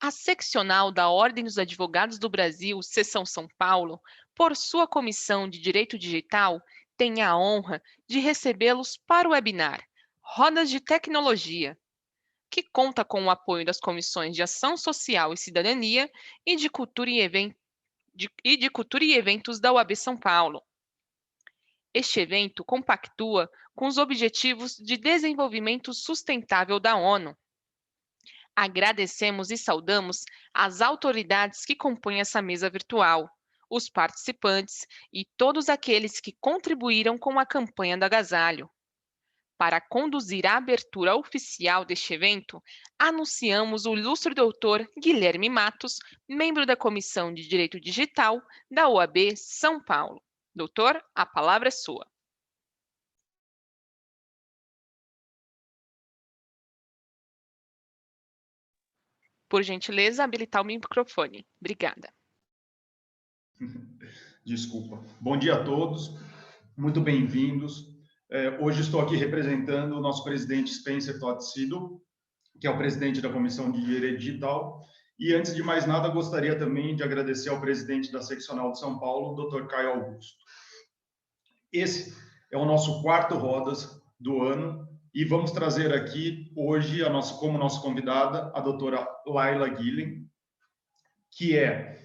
A seccional da Ordem dos Advogados do Brasil, Seção São Paulo, por sua Comissão de Direito Digital, tem a honra de recebê-los para o webinar Rodas de Tecnologia, que conta com o apoio das Comissões de Ação Social e Cidadania e de Cultura e Eventos da UAB São Paulo. Este evento compactua com os Objetivos de Desenvolvimento Sustentável da ONU. Agradecemos e saudamos as autoridades que compõem essa mesa virtual, os participantes e todos aqueles que contribuíram com a campanha do agasalho. Para conduzir a abertura oficial deste evento, anunciamos o ilustre doutor Guilherme Matos, membro da Comissão de Direito Digital da OAB São Paulo. Doutor, a palavra é sua. Por gentileza, habilitar o microfone. Obrigada. Desculpa. Bom dia a todos, muito bem-vindos. Hoje estou aqui representando o nosso presidente Spencer Todt-Siedel, que é o presidente da Comissão de Direito Digital. E, antes de mais nada, gostaria também de agradecer ao presidente da Seccional de São Paulo, Dr. Caio Augusto. Esse é o nosso quarto Rodas do ano e vamos trazer aqui hoje, como nossa convidada, a doutora Laila Guilhem, que é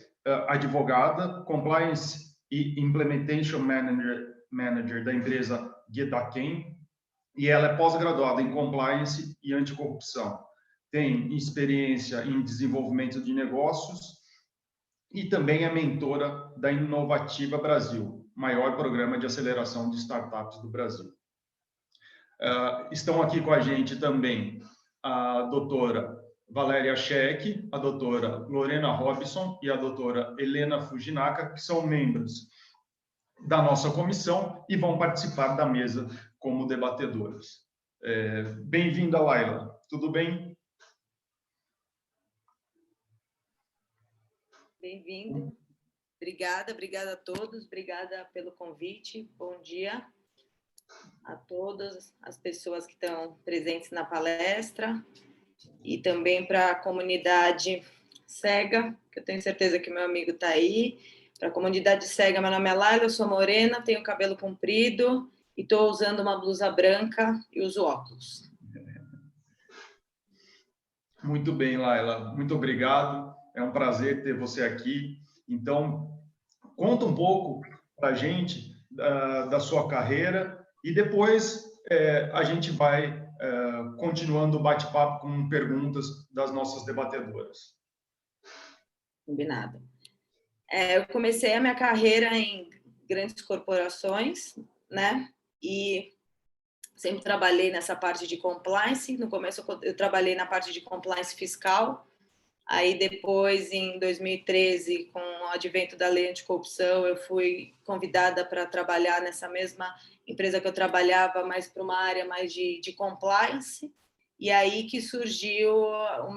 advogada, Compliance e Implementation Manager da empresa Getaquem, e ela é pós-graduada em Compliance e Anticorrupção. Tem experiência em desenvolvimento de negócios e também é mentora da Inovativa Brasil, maior programa de aceleração de startups do Brasil. Estão aqui com a gente também a doutora Valéria Scheck, a doutora Lorena Robson e a doutora Helena Fujinaka, que são membros da nossa comissão e vão participar da mesa como debatedoras. Bem-vinda, Laila. Tudo bem? Bem-vindo. Obrigada a todos, obrigada pelo convite. Bom dia a todas as pessoas que estão presentes na palestra e também para a comunidade cega, que eu tenho certeza que meu amigo está aí. Para a comunidade cega, meu nome é Laila, eu sou morena, tenho cabelo comprido e estou usando uma blusa branca e uso óculos. Muito bem, Laila. Muito obrigado. É um prazer ter você aqui. Então, conta um pouco para a gente da sua carreira e depois a gente vai continuando o bate-papo com perguntas das nossas debatedoras. Combinado. Eu comecei a minha carreira em grandes corporações, né? E sempre trabalhei nessa parte de compliance. No começo eu trabalhei na parte de compliance fiscal. Aí depois, em 2013, com o advento da lei anticorrupção, eu fui convidada para trabalhar nessa mesma empresa que eu trabalhava, mais para uma área mais de compliance. E aí que surgiu o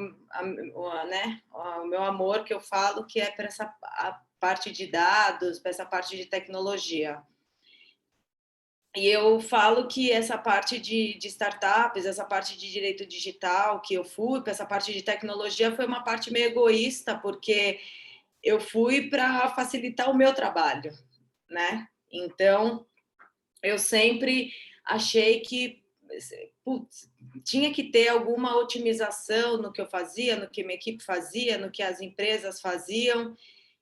meu amor, que eu falo, que é para essa parte de dados, para essa parte de tecnologia. E eu falo que essa parte de startups, essa parte de direito digital que eu fui, para essa parte de tecnologia, foi uma parte meio egoísta, porque eu fui para facilitar o meu trabalho, né? Então, eu sempre achei que tinha que ter alguma otimização no que eu fazia, no que minha equipe fazia, no que as empresas faziam.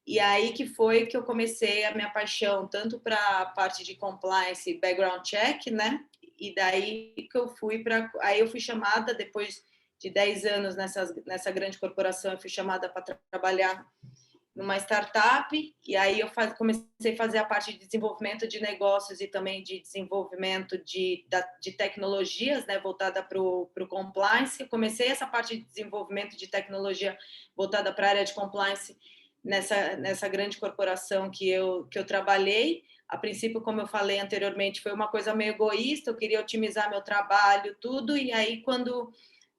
E aí que foi que eu comecei a minha paixão, tanto para a parte de compliance e background check, né? E daí que eu fui para... Aí eu fui chamada, depois de 10 anos nessa grande corporação, eu fui chamada para trabalhar numa startup, e aí eu comecei a fazer a parte de desenvolvimento de negócios e também de desenvolvimento de tecnologias, né, voltada para o compliance. Eu comecei essa parte de desenvolvimento de tecnologia voltada para a área de compliance nessa grande corporação que eu trabalhei. A princípio, como eu falei anteriormente, foi uma coisa meio egoísta, eu queria otimizar meu trabalho, tudo, e aí quando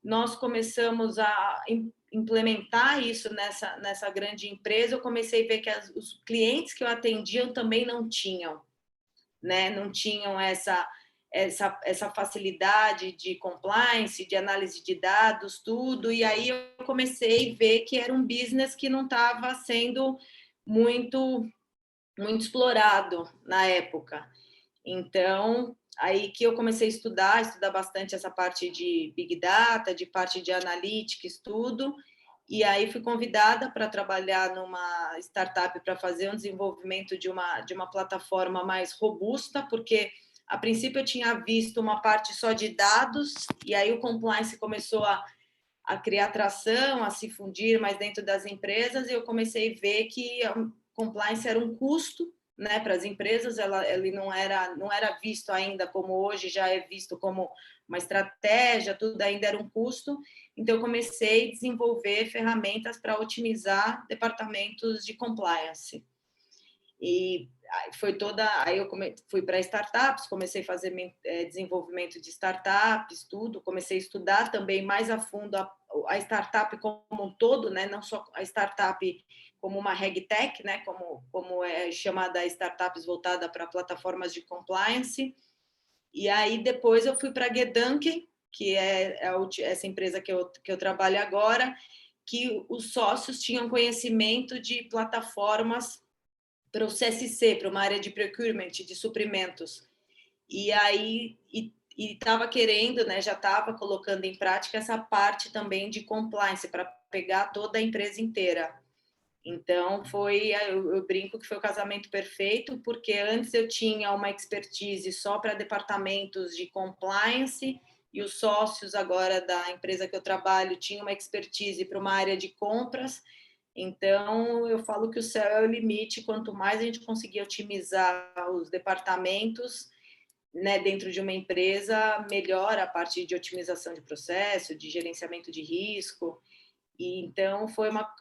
nós começamos a implementar isso nessa grande empresa, eu comecei a ver que os clientes que eu atendia também não tinham, né? Não tinham essa facilidade de compliance, de análise de dados, tudo. E aí eu comecei a ver que era um business que não estava sendo muito explorado na época. Então, aí que eu comecei a estudar bastante essa parte de Big Data, de parte de Analytics, tudo. E aí fui convidada para trabalhar numa startup para fazer um desenvolvimento de uma plataforma mais robusta, porque a princípio eu tinha visto uma parte só de dados, e aí o compliance começou a criar tração, a se fundir mais dentro das empresas, e eu comecei a ver que a compliance era um custo, né, para as empresas. Ele não era visto ainda como hoje já é visto como uma estratégia, tudo ainda era um custo. Então eu comecei a desenvolver ferramentas para otimizar departamentos de compliance. E aí eu fui para startups, comecei a fazer desenvolvimento de startups, tudo, comecei a estudar também mais a fundo a startup como um todo, né? Não só a startup como uma regtech, né? Como é chamada a startups voltada para plataformas de compliance. E aí depois eu fui para a Gedanken, que é essa empresa que eu trabalho agora, que os sócios tinham conhecimento de plataformas para o CSC, para uma área de procurement, de suprimentos. E aí estava querendo, né, já estava colocando em prática essa parte também de compliance, para pegar toda a empresa inteira. Então, eu brinco que foi o casamento perfeito, porque antes eu tinha uma expertise só para departamentos de compliance, e os sócios agora da empresa que eu trabalho tinham uma expertise para uma área de compras. Então, eu falo que o céu é o limite. Quanto mais a gente conseguir otimizar os departamentos, né, dentro de uma empresa, melhor a parte de otimização de processo, de gerenciamento de risco. E então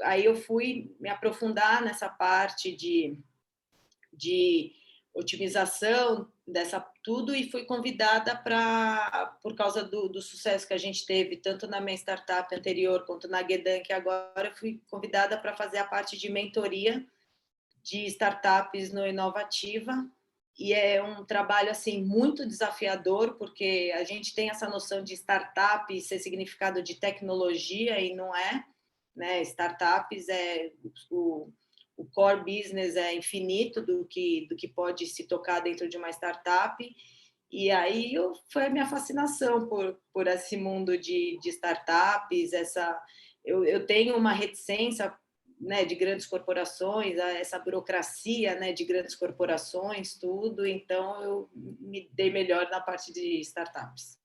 aí eu fui me aprofundar nessa parte de otimização dessa tudo, e fui convidada por causa do sucesso que a gente teve tanto na minha startup anterior quanto na Gedanken, que agora fui convidada para fazer a parte de mentoria de startups no Inovativa. E é um trabalho assim muito desafiador, porque a gente tem essa noção de startup ser significado de tecnologia, e não é, né? Startups o core business é infinito do que pode se tocar dentro de uma startup. E aí foi a minha fascinação por esse mundo de startups. Eu tenho uma reticência, né, de grandes corporações, essa burocracia, né, de grandes corporações, tudo. Então eu me dei melhor na parte de startups.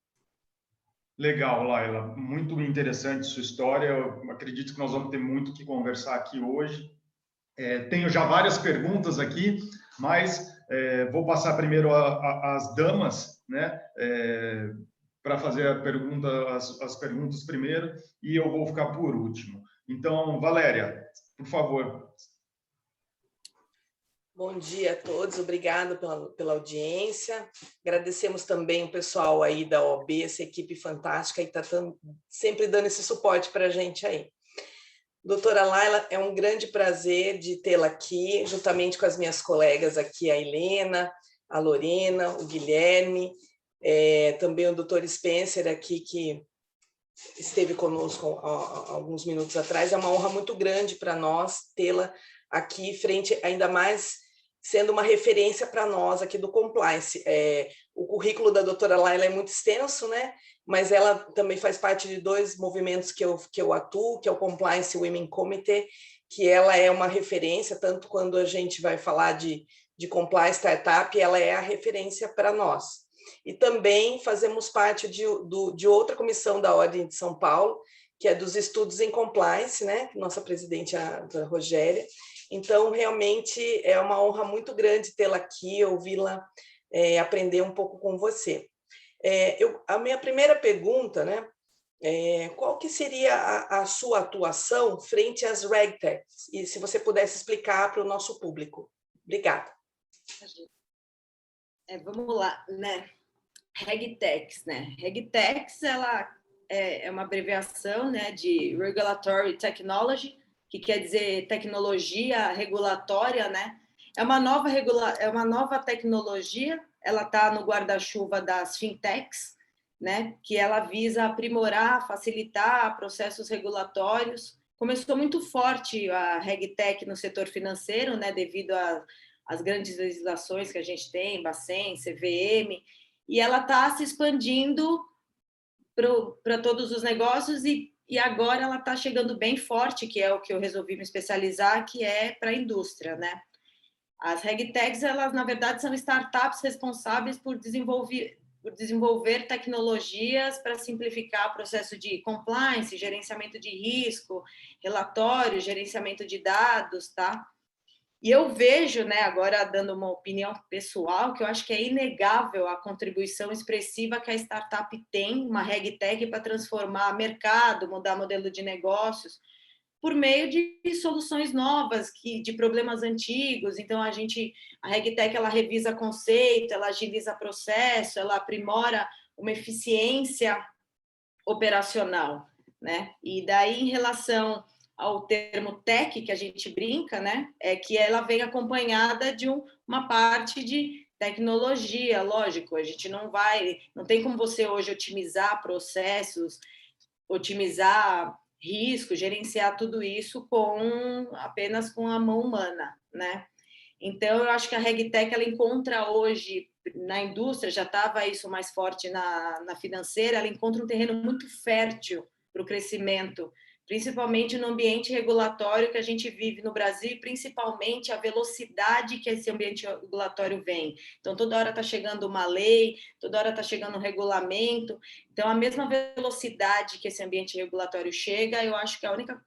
Legal, Laila. Muito interessante sua história. Eu acredito que nós vamos ter muito que conversar aqui hoje. Tenho já várias perguntas aqui, mas vou passar primeiro às damas, né? Para fazer as perguntas primeiro, e eu vou ficar por último. Então, Valéria, por favor. Bom dia a todos, obrigado pela audiência. Agradecemos também o pessoal aí da OAB, essa equipe fantástica, e está sempre dando esse suporte para a gente aí. Doutora Laila, é um grande prazer de tê-la aqui, juntamente com as minhas colegas aqui, a Helena, a Lorena, o Guilherme, também o doutor Spencer aqui, que esteve conosco há alguns minutos atrás. É uma honra muito grande para nós tê-la aqui frente, ainda mais sendo uma referência para nós aqui do compliance. O currículo da doutora Laila é muito extenso, né? Mas ela também faz parte de dois movimentos que eu atuo, que é o Compliance Women Committee, que ela é uma referência, tanto quando a gente vai falar de compliance startup, ela é a referência para nós. E também fazemos parte de outra comissão da Ordem de São Paulo, que é dos estudos em compliance, né? Nossa presidente, a Rogéria. Então, realmente, é uma honra muito grande tê-la aqui, ouvi-la, aprender um pouco com você. A minha primeira pergunta, né? Qual que seria a sua atuação frente às RegTechs? E se você pudesse explicar para o nosso público. Obrigada. Vamos lá, né? RegTechs, né? RegTechs, ela é uma abreviação, né, de Regulatory Technology, que quer dizer tecnologia regulatória, né? É uma nova tecnologia ela está no guarda-chuva das fintechs, né, que ela visa aprimorar, facilitar processos regulatórios. Começou muito forte a RegTech no setor financeiro, né, devido às grandes legislações que a gente tem, Bacen, CVM, e ela está se expandindo para todos os negócios e agora ela está chegando bem forte, que é o que eu resolvi me especializar, que é para a indústria, né? As RegTechs, elas, na verdade, são startups responsáveis por desenvolver tecnologias para simplificar o processo de compliance, gerenciamento de risco, relatório, gerenciamento de dados, tá? E eu vejo, né, agora dando uma opinião pessoal, que eu acho que é inegável a contribuição expressiva que a startup tem, uma RegTech, para transformar mercado, mudar modelo de negócios, por meio de soluções novas, de problemas antigos. Então, a RegTech, ela revisa conceito, ela agiliza processo, ela aprimora uma eficiência operacional, né? E daí, em relação ao termo tech, que a gente brinca, né, é que ela vem acompanhada de uma parte de tecnologia, lógico, a gente não tem como você hoje otimizar processos, otimizar risco, gerenciar tudo isso apenas com a mão humana, né? Então, eu acho que a RegTech, ela encontra hoje, na indústria, já estava isso mais forte na financeira, ela encontra um terreno muito fértil para o crescimento, principalmente no ambiente regulatório que a gente vive no Brasil, e principalmente a velocidade que esse ambiente regulatório vem. Então, toda hora está chegando uma lei, toda hora está chegando um regulamento. Então, a mesma velocidade que esse ambiente regulatório chega, eu acho que a única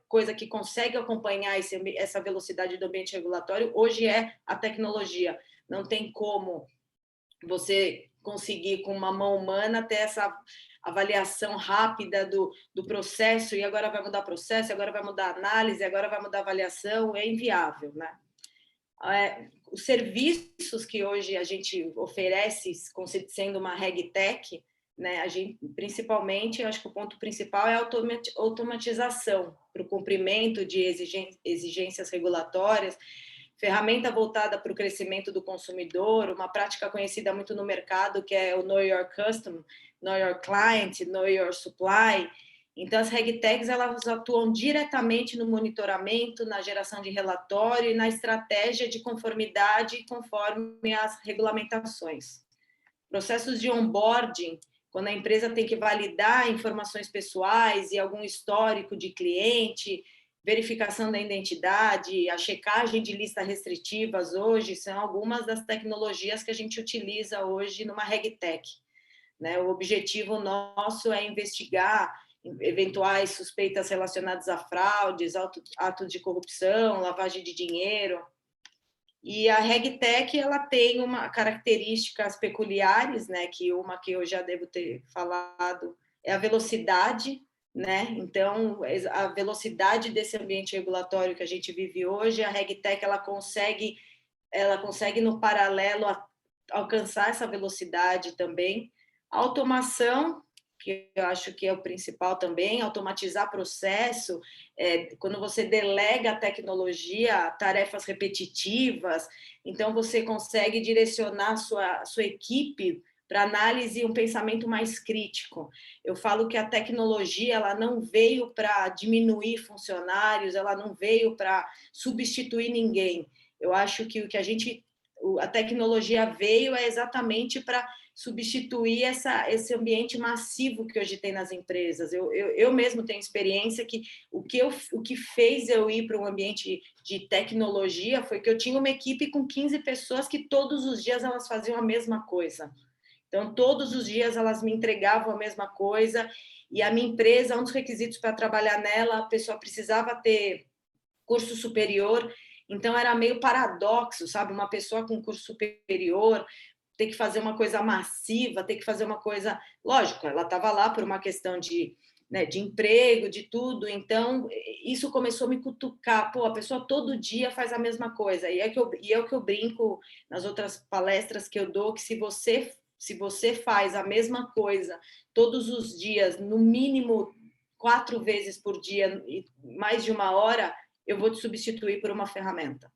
coisa que consegue acompanhar essa velocidade do ambiente regulatório hoje é a tecnologia. Não tem como você conseguir, com uma mão humana, ter essa avaliação rápida do processo, e agora vai mudar processo, agora vai mudar análise, agora vai mudar avaliação, é inviável, né? Os serviços que hoje a gente oferece, sendo uma RegTech, né, principalmente, eu acho que o ponto principal é a automatização para o cumprimento de exigências regulatórias, ferramenta voltada para o crescimento do consumidor, uma prática conhecida muito no mercado, que é o Know Your Customer, Know Your Client, Know Your Supply. Então, as RegTechs, elas atuam diretamente no monitoramento, na geração de relatório e na estratégia de conformidade conforme as regulamentações. Processos de onboarding, quando a empresa tem que validar informações pessoais e algum histórico de cliente, verificação da identidade, a checagem de listas restritivas hoje, são algumas das tecnologias que a gente utiliza hoje numa RegTech, né? O objetivo nosso é investigar eventuais suspeitas relacionadas a fraudes, atos de corrupção, lavagem de dinheiro. E a RegTech, ela tem características peculiares, né? Uma que eu já devo ter falado é a velocidade, né? Então, a velocidade desse ambiente regulatório que a gente vive hoje, a RegTech, ela consegue no paralelo alcançar essa velocidade também. A automação, que eu acho que é o principal também, automatizar processo, quando você delega a tecnologia, tarefas repetitivas, então você consegue direcionar sua equipe para análise e um pensamento mais crítico. Eu falo que a tecnologia, ela não veio para diminuir funcionários, ela não veio para substituir ninguém. Eu acho que a tecnologia veio exatamente para substituir esse ambiente massivo que hoje tem nas empresas. Eu mesmo tenho experiência que o que fez eu ir para um ambiente de tecnologia foi que eu tinha uma equipe com 15 pessoas que todos os dias elas faziam a mesma coisa. Então, todos os dias elas me entregavam a mesma coisa, e a minha empresa, um dos requisitos para trabalhar nela, a pessoa precisava ter curso superior, então era meio paradoxo, sabe? Uma pessoa com curso superior ter que fazer uma coisa massiva, ter que fazer uma coisa... Lógico, ela estava lá por uma questão de emprego, de tudo, então isso começou a me cutucar. Pô, a pessoa todo dia faz a mesma coisa, e é o que eu brinco nas outras palestras que eu dou, que se você faz a mesma coisa todos os dias, no mínimo 4 vezes por dia, mais de 1 hora, eu vou te substituir por uma ferramenta.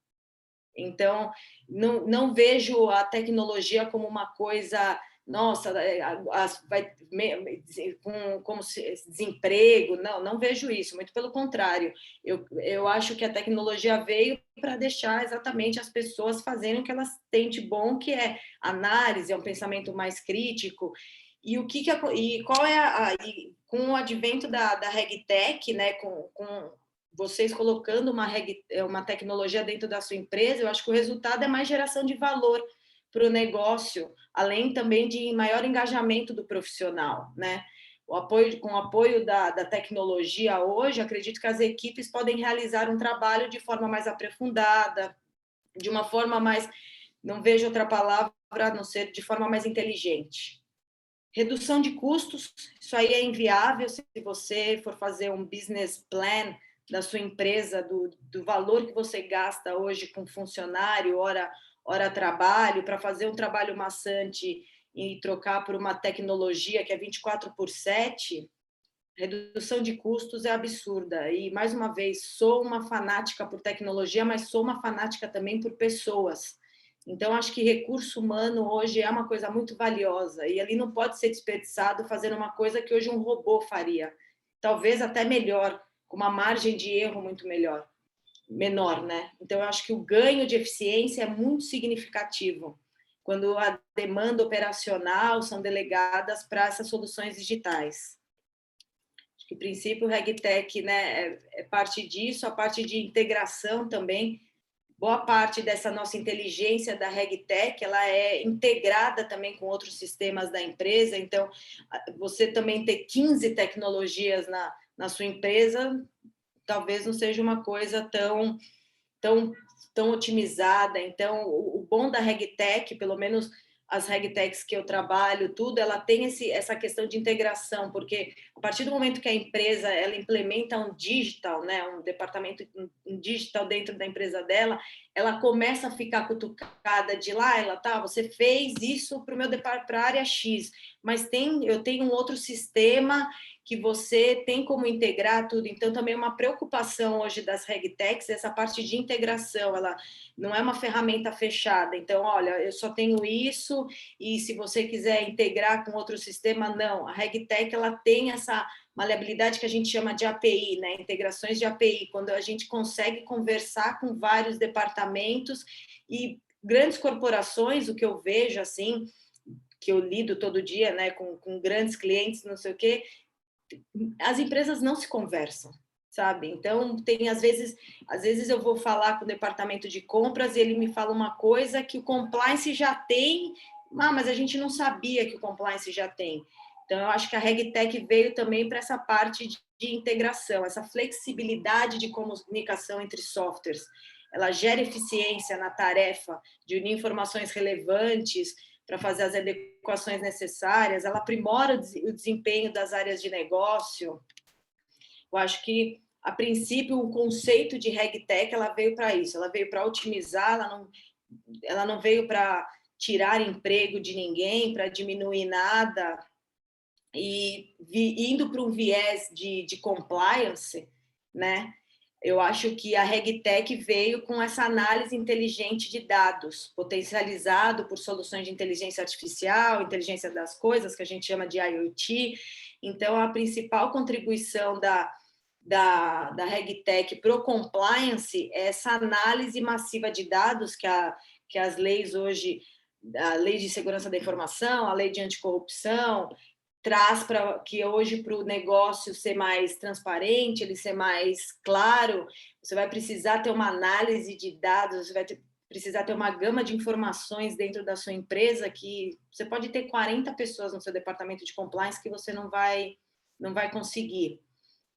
Então, não vejo a tecnologia como uma coisa, nossa, vai como desemprego, não vejo isso, muito pelo contrário. Eu acho que a tecnologia veio para deixar exatamente as pessoas fazerem o que elas têm de bom, que é análise, é um pensamento mais crítico. E qual é com o advento da RegTech, né, com vocês colocando uma tecnologia dentro da sua empresa, eu acho que o resultado é mais geração de valor para o negócio, além também de maior engajamento do profissional, né? Com o apoio da tecnologia hoje, acredito que as equipes podem realizar um trabalho de forma mais aprofundada, de uma forma mais, não vejo outra palavra a não ser de forma mais inteligente. Redução de custos, isso aí é inviável se você for fazer um business plan da sua empresa, do valor que você gasta hoje com funcionário, hora trabalho, para fazer um trabalho maçante e trocar por uma tecnologia que é 24/7, redução de custos é absurda. E, mais uma vez, sou uma fanática por tecnologia, mas sou uma fanática também por pessoas. Então, acho que recurso humano hoje é uma coisa muito valiosa e ele não pode ser desperdiçado fazendo uma coisa que hoje um robô faria. Talvez até melhor, com uma margem de erro muito menor, né? Então, eu acho que o ganho de eficiência é muito significativo quando a demanda operacional são delegadas para essas soluções digitais. Acho que o princípio RegTech, né, é parte disso, a parte de integração também. Boa parte dessa nossa inteligência da RegTech, ela é integrada também com outros sistemas da empresa, então você também ter 15 tecnologias na sua empresa, talvez não seja uma coisa tão otimizada. Então, o bom da RegTech, pelo menos as RegTechs que eu trabalho, tudo, ela tem essa questão de integração, porque a partir do momento que a empresa ela implementa um digital, né, um departamento um digital dentro da empresa dela, ela começa a ficar cutucada de lá, você fez isso para a área X, mas eu tenho um outro sistema que você tem como integrar tudo. Então, também uma preocupação hoje das RegTechs, essa parte de integração, ela não é uma ferramenta fechada. Então, olha, eu só tenho isso e se você quiser integrar com outro sistema, não. A RegTech, ela tem essa maleabilidade que a gente chama de API, né? Integrações de API, quando a gente consegue conversar com vários departamentos e grandes corporações, o que eu vejo, assim, que eu lido todo dia, né, com grandes clientes, não sei o quê, as empresas não se conversam, sabe? Então, às vezes eu vou falar com o departamento de compras e ele me fala uma coisa que o compliance já tem, mas a gente não sabia que o compliance já tem. Então, eu acho que a RegTech veio também para essa parte de integração, essa flexibilidade de comunicação entre softwares. Ela gera eficiência na tarefa de unir informações relevantes para fazer as adequações necessárias, ela aprimora o desempenho das áreas de negócio. Eu acho que, a princípio, o conceito de RegTech ela veio para isso, ela veio para otimizar, ela não veio para tirar emprego de ninguém, para diminuir nada, e indo para um viés de compliance, né? Eu acho que a RegTech veio com essa análise inteligente de dados, potencializado por soluções de inteligência artificial, inteligência das coisas, que a gente chama de IoT. Então, a principal contribuição da RegTech para o compliance é essa análise massiva de dados que as leis hoje, a Lei de Segurança da Informação, a Lei de Anticorrupção, traz para que hoje, para o negócio ser mais transparente, ele ser mais claro, você vai precisar ter uma análise de dados, você vai precisar ter uma gama de informações dentro da sua empresa que você pode ter 40 pessoas no seu departamento de compliance que você não vai conseguir,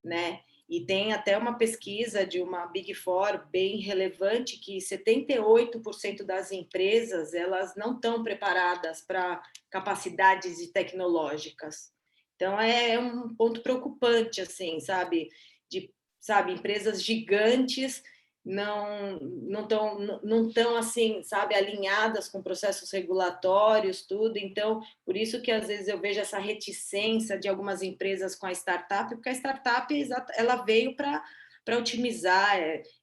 né? E tem até uma pesquisa de uma Big Four bem relevante que 78% das empresas elas não estão preparadas para capacidades tecnológicas. Então, é um ponto preocupante, assim, sabe? Empresas gigantes não estão assim, sabe, alinhadas com processos regulatórios, tudo. Então, por isso que às vezes eu vejo essa reticência de algumas empresas com a startup, porque a startup ela veio para para otimizar,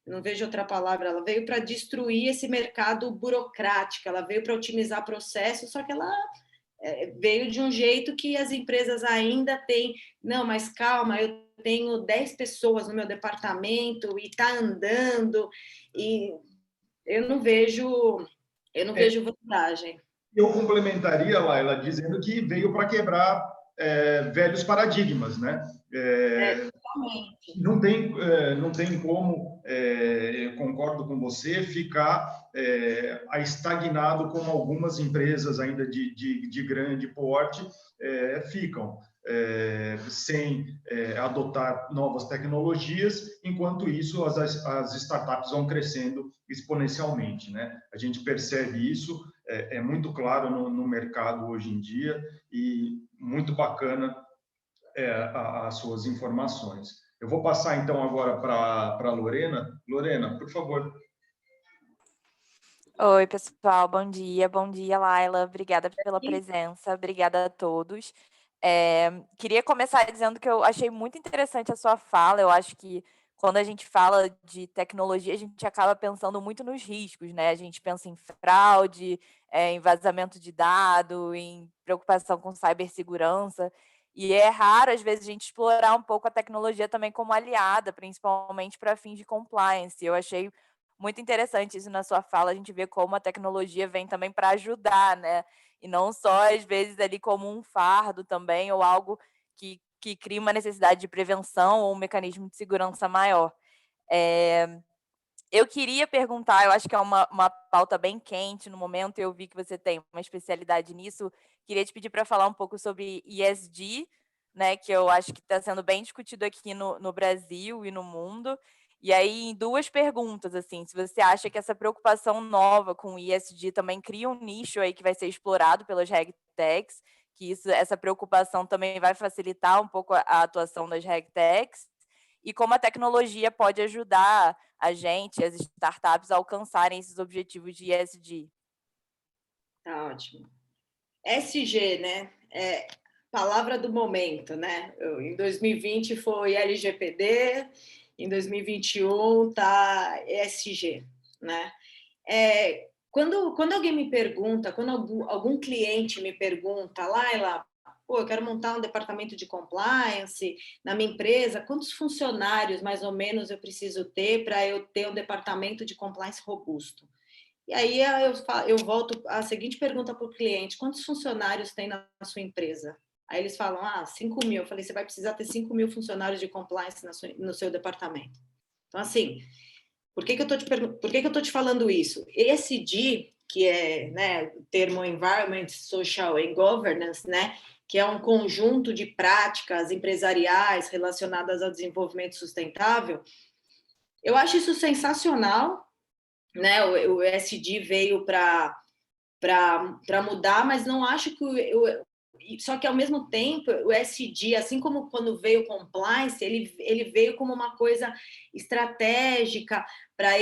não vejo outra palavra, ela veio para destruir esse mercado burocrático, ela veio para otimizar processos, só que ela veio de um jeito que as empresas ainda têm, não, mas calma, eu tenho 10 pessoas no meu departamento e está andando, e eu não vejo vantagem. Eu complementaria, Laila, dizendo que veio para quebrar velhos paradigmas, né? Totalmente. Não tem como, eu concordo com você, ficar estagnado como algumas empresas ainda de grande porte ficam, sem adotar novas tecnologias, enquanto isso as startups vão crescendo exponencialmente, né? A gente percebe isso, é muito claro no mercado hoje em dia, e muito bacana as suas informações. Eu vou passar, então, agora para a Lorena. Lorena, por favor. Oi, pessoal, bom dia, Laila, obrigada pela presença, obrigada a todos. Queria começar dizendo que eu achei muito interessante a sua fala, eu acho que quando a gente fala de tecnologia, a gente acaba pensando muito nos riscos, né? A gente pensa em fraude, em vazamento de dado, em preocupação com cibersegurança, e é raro, às vezes, a gente explorar um pouco a tecnologia também como aliada, principalmente para fins de compliance. Eu achei muito interessante isso na sua fala, a gente vê como a tecnologia vem também para ajudar, né? E não só, às vezes, ali como um fardo também, ou algo que cria uma necessidade de prevenção ou um mecanismo de segurança maior. Eu queria perguntar, eu acho que é uma pauta bem quente no momento, eu vi que você tem uma especialidade nisso, queria te pedir para falar um pouco sobre ESG, né, que eu acho que está sendo bem discutido aqui no Brasil e no mundo. E aí, em duas perguntas, assim, se você acha que essa preocupação nova com o ESG também cria um nicho aí que vai ser explorado pelas RegTechs, que essa preocupação também vai facilitar um pouco a atuação das RegTechs, e como a tecnologia pode ajudar a gente, as startups, a alcançarem esses objetivos de ESG. Tá ótimo. SG, né? Palavra do momento, né? Em 2020 foi LGPD, em 2021 tá ESG, né? Quando alguém me pergunta, quando algum cliente me pergunta, Laila, eu quero montar um departamento de compliance na minha empresa, quantos funcionários mais ou menos eu preciso ter para eu ter um departamento de compliance robusto? E aí eu volto à seguinte pergunta para o cliente: quantos funcionários tem na sua empresa? Aí eles falam, 5 mil. Eu falei, você vai precisar ter 5 mil funcionários de compliance no seu departamento. Então, assim, por que eu estou te falando isso? ESG, que é, né, o termo Environment, Social and Governance, né, que é um conjunto de práticas empresariais relacionadas ao desenvolvimento sustentável, eu acho isso sensacional, né? O ESG veio para mudar, mas não acho que só que ao mesmo tempo o ESG, assim como quando veio o compliance, ele veio como uma coisa estratégica para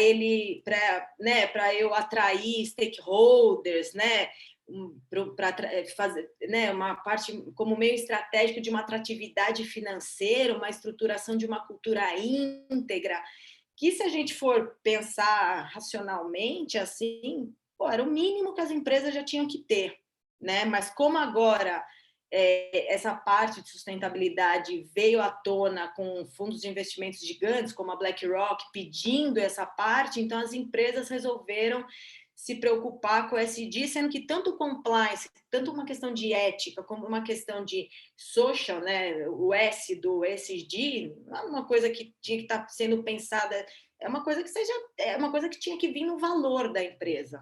eu atrair stakeholders, né, para fazer, né, uma parte como meio estratégico de uma atratividade financeira, uma estruturação de uma cultura íntegra, que se a gente for pensar racionalmente assim, era o mínimo que as empresas já tinham que ter, né? Mas como agora essa parte de sustentabilidade veio à tona com fundos de investimentos gigantes, como a BlackRock, pedindo essa parte, então as empresas resolveram se preocupar com o ESG, sendo que tanto compliance, tanto uma questão de ética, como uma questão de social, né, o S do ESG, não é uma coisa que tinha que estar sendo pensada, é uma coisa que tinha que vir no valor da empresa.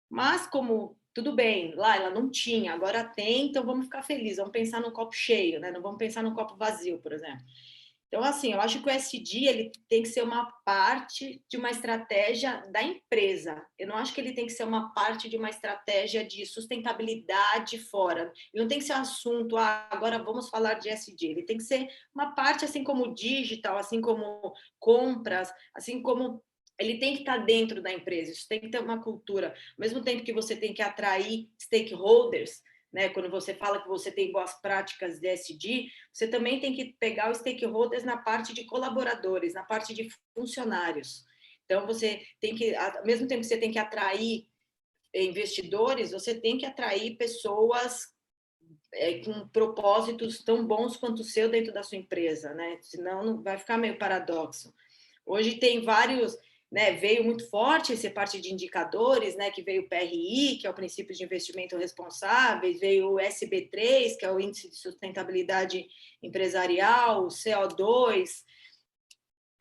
Mas como, tudo bem, Laila, não tinha, agora tem, então vamos ficar felizes, vamos pensar no copo cheio, né? Não vamos pensar no copo vazio, por exemplo. Então, assim, eu acho que o ESG ele tem que ser uma parte de uma estratégia da empresa. Eu não acho que ele tem que ser uma parte de uma estratégia de sustentabilidade fora. Ele não tem que ser um assunto, agora vamos falar de ESG. Ele tem que ser uma parte, assim como digital, assim como compras, assim como ele tem que estar dentro da empresa. Isso tem que ter uma cultura. Ao mesmo tempo que você tem que atrair stakeholders, né? Quando você fala que você tem boas práticas de ESG, você também tem que pegar os stakeholders na parte de colaboradores, na parte de funcionários. Então, você tem que, ao mesmo tempo que você tem que atrair investidores, você tem que atrair pessoas com propósitos tão bons quanto o seu dentro da sua empresa, né? Senão não vai ficar meio paradoxo. Hoje tem vários, né? Veio muito forte essa parte de indicadores, né? Que veio o PRI, que é o princípio de investimento responsáveis, veio o SB3, que é o índice de sustentabilidade empresarial, o CO2,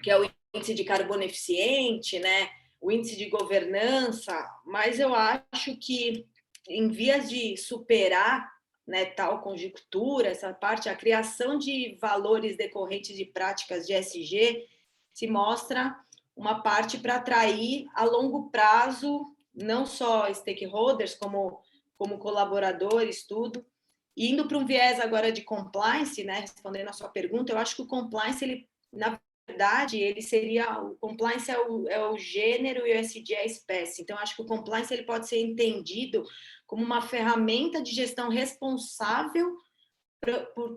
que é o índice de carbono eficiente, né? O índice de governança, mas eu acho que em vias de superar, né, tal conjuntura, essa parte, a criação de valores decorrentes de práticas de ESG se mostra uma parte para atrair a longo prazo não só stakeholders, como colaboradores, tudo. E indo para um viés agora de compliance, né, respondendo a sua pergunta, eu acho que o compliance, ele, na verdade, ele seria, o compliance é o gênero e o ESG é a espécie. Então, acho que o compliance ele pode ser entendido como uma ferramenta de gestão responsável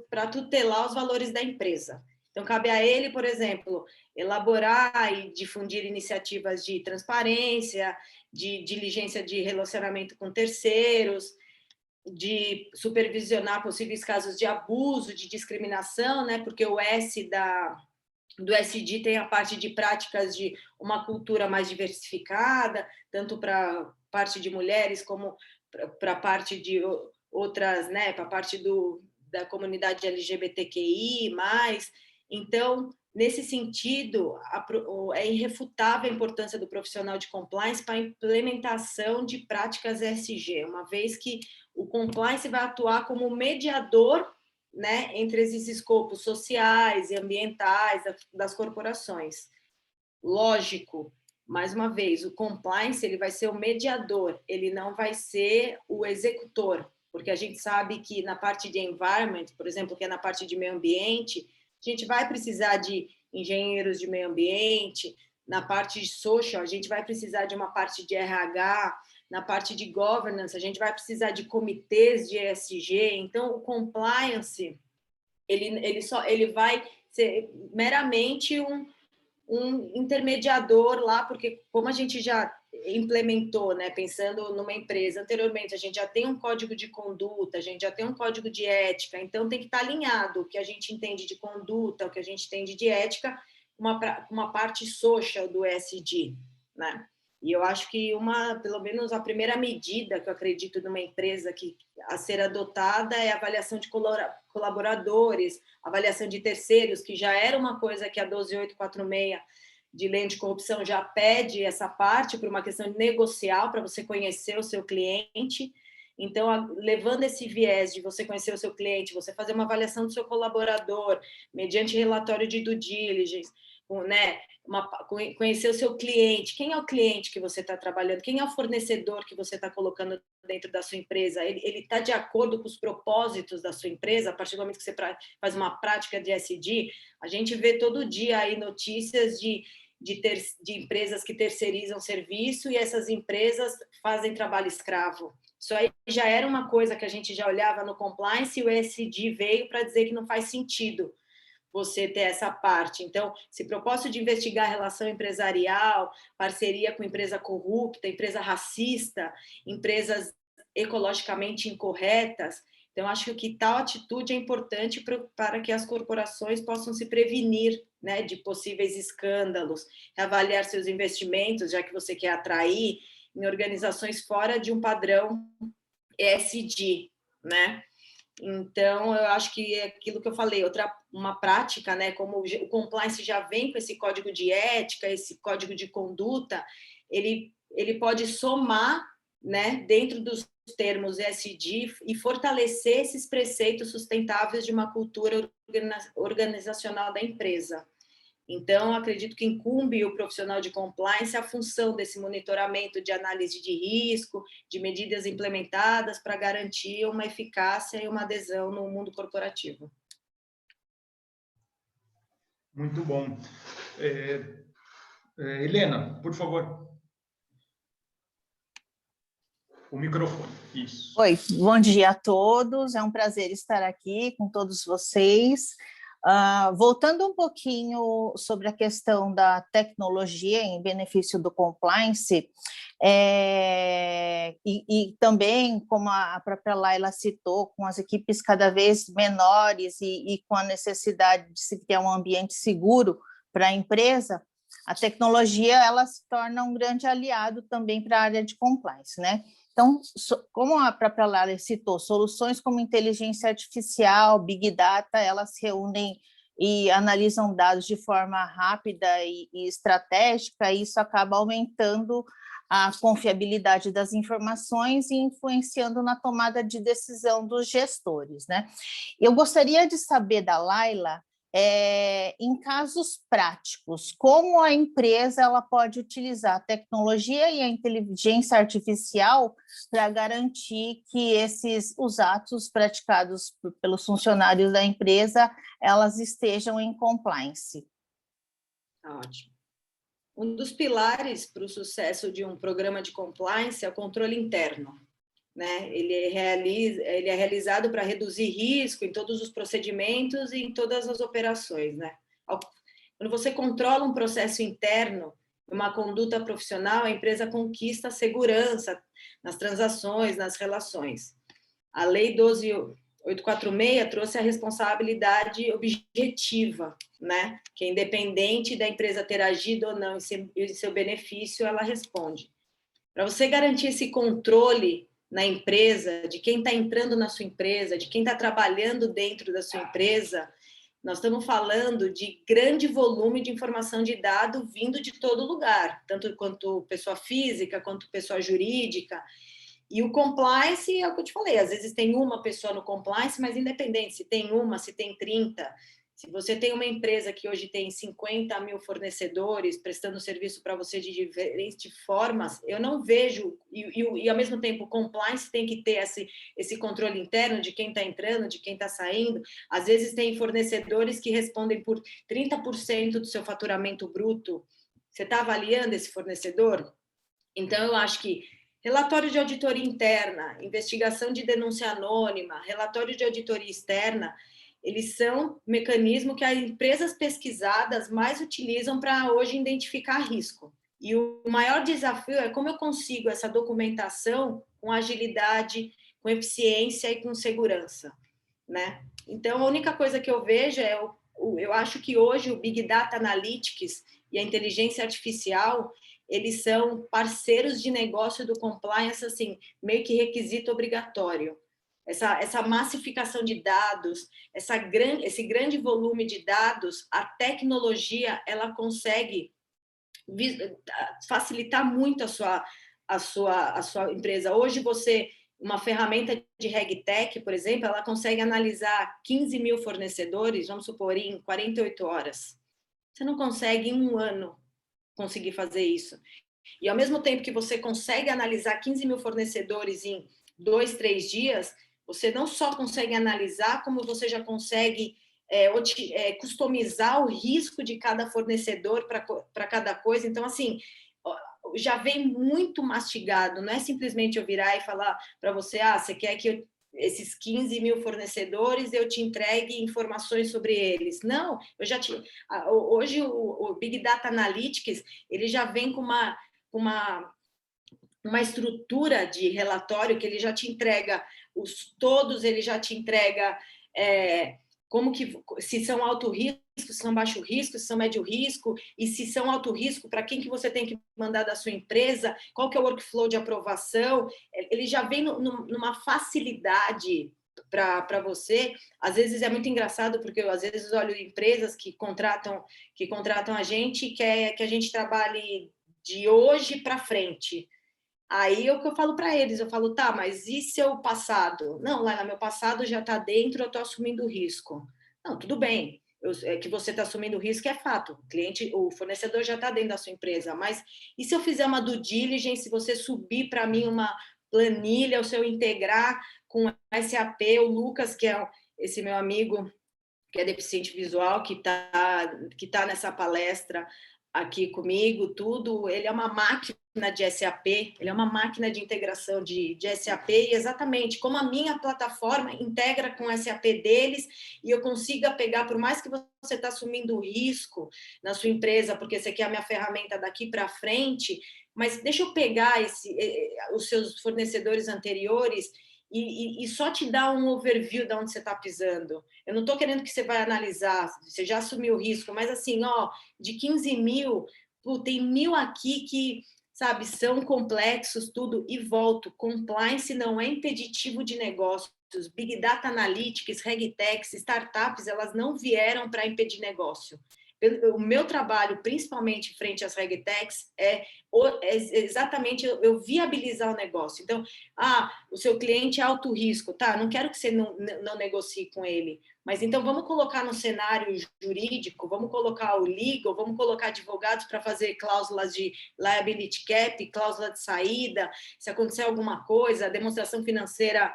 para tutelar os valores da empresa. Então, cabe a ele, por exemplo, elaborar e difundir iniciativas de transparência, de diligência de relacionamento com terceiros, de supervisionar possíveis casos de abuso, de discriminação, né? Porque o S do ESG tem a parte de práticas de uma cultura mais diversificada, tanto para parte de mulheres como para a parte de outras, né, para a parte da comunidade LGBTQI+. Então, nesse sentido, é irrefutável a importância do profissional de compliance para a implementação de práticas ESG, uma vez que o compliance vai atuar como mediador, né, entre esses escopos sociais e ambientais das corporações. Lógico, mais uma vez, o compliance ele vai ser o mediador, ele não vai ser o executor, porque a gente sabe que na parte de environment, por exemplo, que é na parte de meio ambiente, a gente vai precisar de engenheiros de meio ambiente, na parte de social, a gente vai precisar de uma parte de RH, na parte de governance, a gente vai precisar de comitês de ESG. Então, o compliance, ele vai ser meramente um intermediador lá, porque como a gente já implementou, né, pensando numa empresa anteriormente, a gente já tem um código de conduta, a gente já tem um código de ética, então tem que estar alinhado o que a gente entende de conduta, o que a gente entende de ética, uma parte social do ESG, né? E eu acho que pelo menos a primeira medida que eu acredito numa empresa a ser adotada é a avaliação de colaboradores, avaliação de terceiros, que já era uma coisa que a 12846 de lei de corrupção já pede essa parte por uma questão negocial, para você conhecer o seu cliente. Então, levando esse viés de você conhecer o seu cliente, você fazer uma avaliação do seu colaborador, mediante relatório de due diligence, né? Conhecer o seu cliente, quem é o cliente que você está trabalhando, quem é o fornecedor que você está colocando dentro da sua empresa, ele está de acordo com os propósitos da sua empresa, a partir do momento que você faz uma prática de ESG, a gente vê todo dia aí notícias de empresas que terceirizam serviço e essas empresas fazem trabalho escravo. Isso aí já era uma coisa que a gente já olhava no compliance e o ESG veio para dizer que não faz sentido você ter essa parte. Então, esse propósito de investigar a relação empresarial, parceria com empresa corrupta, empresa racista, empresas ecologicamente incorretas. Então, acho que tal atitude é importante para que as corporações possam se prevenir, né, de possíveis escândalos, avaliar seus investimentos, já que você quer atrair em organizações fora de um padrão ESG, né? Então, eu acho que é aquilo que eu falei, uma prática, né, como o compliance já vem com esse código de ética, esse código de conduta, ele pode somar, né, dentro dos termos ESG e fortalecer esses preceitos sustentáveis de uma cultura organizacional da empresa. Então, acredito que incumbe o profissional de compliance a função desse monitoramento de análise de risco, de medidas implementadas para garantir uma eficácia e uma adesão no mundo corporativo. Muito bom. Helena, por favor. O microfone, isso. Oi, bom dia a todos, é um prazer estar aqui com todos vocês. Voltando um pouquinho sobre a questão da tecnologia em benefício do compliance, e também, como a própria Laila citou, com as equipes cada vez menores e com a necessidade de se ter um ambiente seguro para a empresa, a tecnologia ela se torna um grande aliado também para a área de compliance, né? Então, como a própria Lara citou, soluções como inteligência artificial, Big Data, elas se reúnem e analisam dados de forma rápida e estratégica, e isso acaba aumentando a confiabilidade das informações e influenciando na tomada de decisão dos gestores, né? Eu gostaria de saber da Laila, em casos práticos, como a empresa ela pode utilizar a tecnologia e a inteligência artificial para garantir que os atos praticados pelos funcionários da empresa elas estejam em compliance. Ótimo. Um dos pilares para o sucesso de um programa de compliance é o controle interno, né? Ele é realizado para reduzir risco em todos os procedimentos e em todas as operações, né? Quando você controla um processo interno, uma conduta profissional, a empresa conquista segurança nas transações, nas relações. A Lei 12.846 trouxe a responsabilidade objetiva, né? Que é independente da empresa ter agido ou não em seu benefício, ela responde. Para você garantir esse controle na empresa, de quem está entrando na sua empresa, de quem está trabalhando dentro da sua empresa, nós estamos falando de grande volume de informação de dado vindo de todo lugar, tanto quanto pessoa física, quanto pessoa jurídica. E o compliance é o que eu te falei, às vezes tem uma pessoa no compliance, mas independente se tem uma, se tem 30, se você tem uma empresa que hoje tem 50 mil fornecedores prestando serviço para você de diferentes formas, eu não vejo, e ao mesmo tempo o compliance tem que ter esse controle interno de quem está entrando, de quem está saindo. Às vezes tem fornecedores que respondem por 30% do seu faturamento bruto. Você está avaliando esse fornecedor? Então, eu acho que relatório de auditoria interna, investigação de denúncia anônima, relatório de auditoria externa, eles são mecanismos que as empresas pesquisadas mais utilizam para hoje identificar risco. E o maior desafio é como eu consigo essa documentação com agilidade, com eficiência e com segurança, né? Então, a única coisa que eu vejo eu acho que hoje o Big Data Analytics e a inteligência artificial, eles são parceiros de negócio do compliance, assim, meio que requisito obrigatório. Essa massificação de dados, esse grande volume de dados, a tecnologia ela consegue facilitar muito a sua empresa. Hoje uma ferramenta de RegTech, por exemplo, ela consegue analisar 15 mil fornecedores, vamos supor, em 48 horas. Você não consegue em um ano conseguir fazer isso. E ao mesmo tempo que você consegue analisar 15 mil fornecedores em 2, 3 dias, você não só consegue analisar, como você já consegue customizar o risco de cada fornecedor para cada coisa. Então, assim, já vem muito mastigado. Não é simplesmente eu virar e falar para você, você quer que esses 15 mil fornecedores eu te entregue informações sobre eles. Não, hoje o Big Data Analytics ele já vem com uma estrutura de relatório que ele já te entrega ele já te entrega como que se são alto risco, se são baixo risco, se são médio risco, e se são alto risco, para quem que você tem que mandar da sua empresa, qual que é o workflow de aprovação. Ele já vem numa facilidade para você. Às vezes é muito engraçado, porque eu às vezes olho empresas que contratam a gente e quer que a gente trabalhe de hoje para frente. Aí é o que eu falo para eles, eu falo, tá, mas e seu passado? Não, lá no meu passado já está dentro, eu estou assumindo risco. Não, tudo bem, que você está assumindo risco é fato, o fornecedor já está dentro da sua empresa, mas e se eu fizer uma due diligence, se você subir para mim uma planilha, ou se eu integrar com o SAP, o Lucas, que é esse meu amigo que é deficiente visual, que tá nessa palestra, aqui comigo, tudo, ele é uma máquina de SAP, ele é uma máquina de integração de SAP, e exatamente como a minha plataforma integra com o SAP deles, e eu consiga pegar, por mais que você está assumindo risco na sua empresa, porque você quer a minha ferramenta daqui para frente, mas deixa eu pegar os seus fornecedores anteriores e só te dar um overview de onde você está pisando. Eu não estou querendo que você vai analisar, você já assumiu o risco, mas assim, ó, de 15 mil, tem 1.000 aqui que, sabe, são complexos, tudo, e volto. Compliance não é impeditivo de negócios. Big Data Analytics, RegTechs, startups, elas não vieram para impedir negócio. O meu trabalho, principalmente frente às RegTechs, é exatamente eu viabilizar o negócio. Então, o seu cliente é alto risco, tá? Não quero que você não negocie com ele, mas então vamos colocar no cenário jurídico, vamos colocar o legal, vamos colocar advogados para fazer cláusulas de liability cap, cláusula de saída, se acontecer alguma coisa, demonstração financeira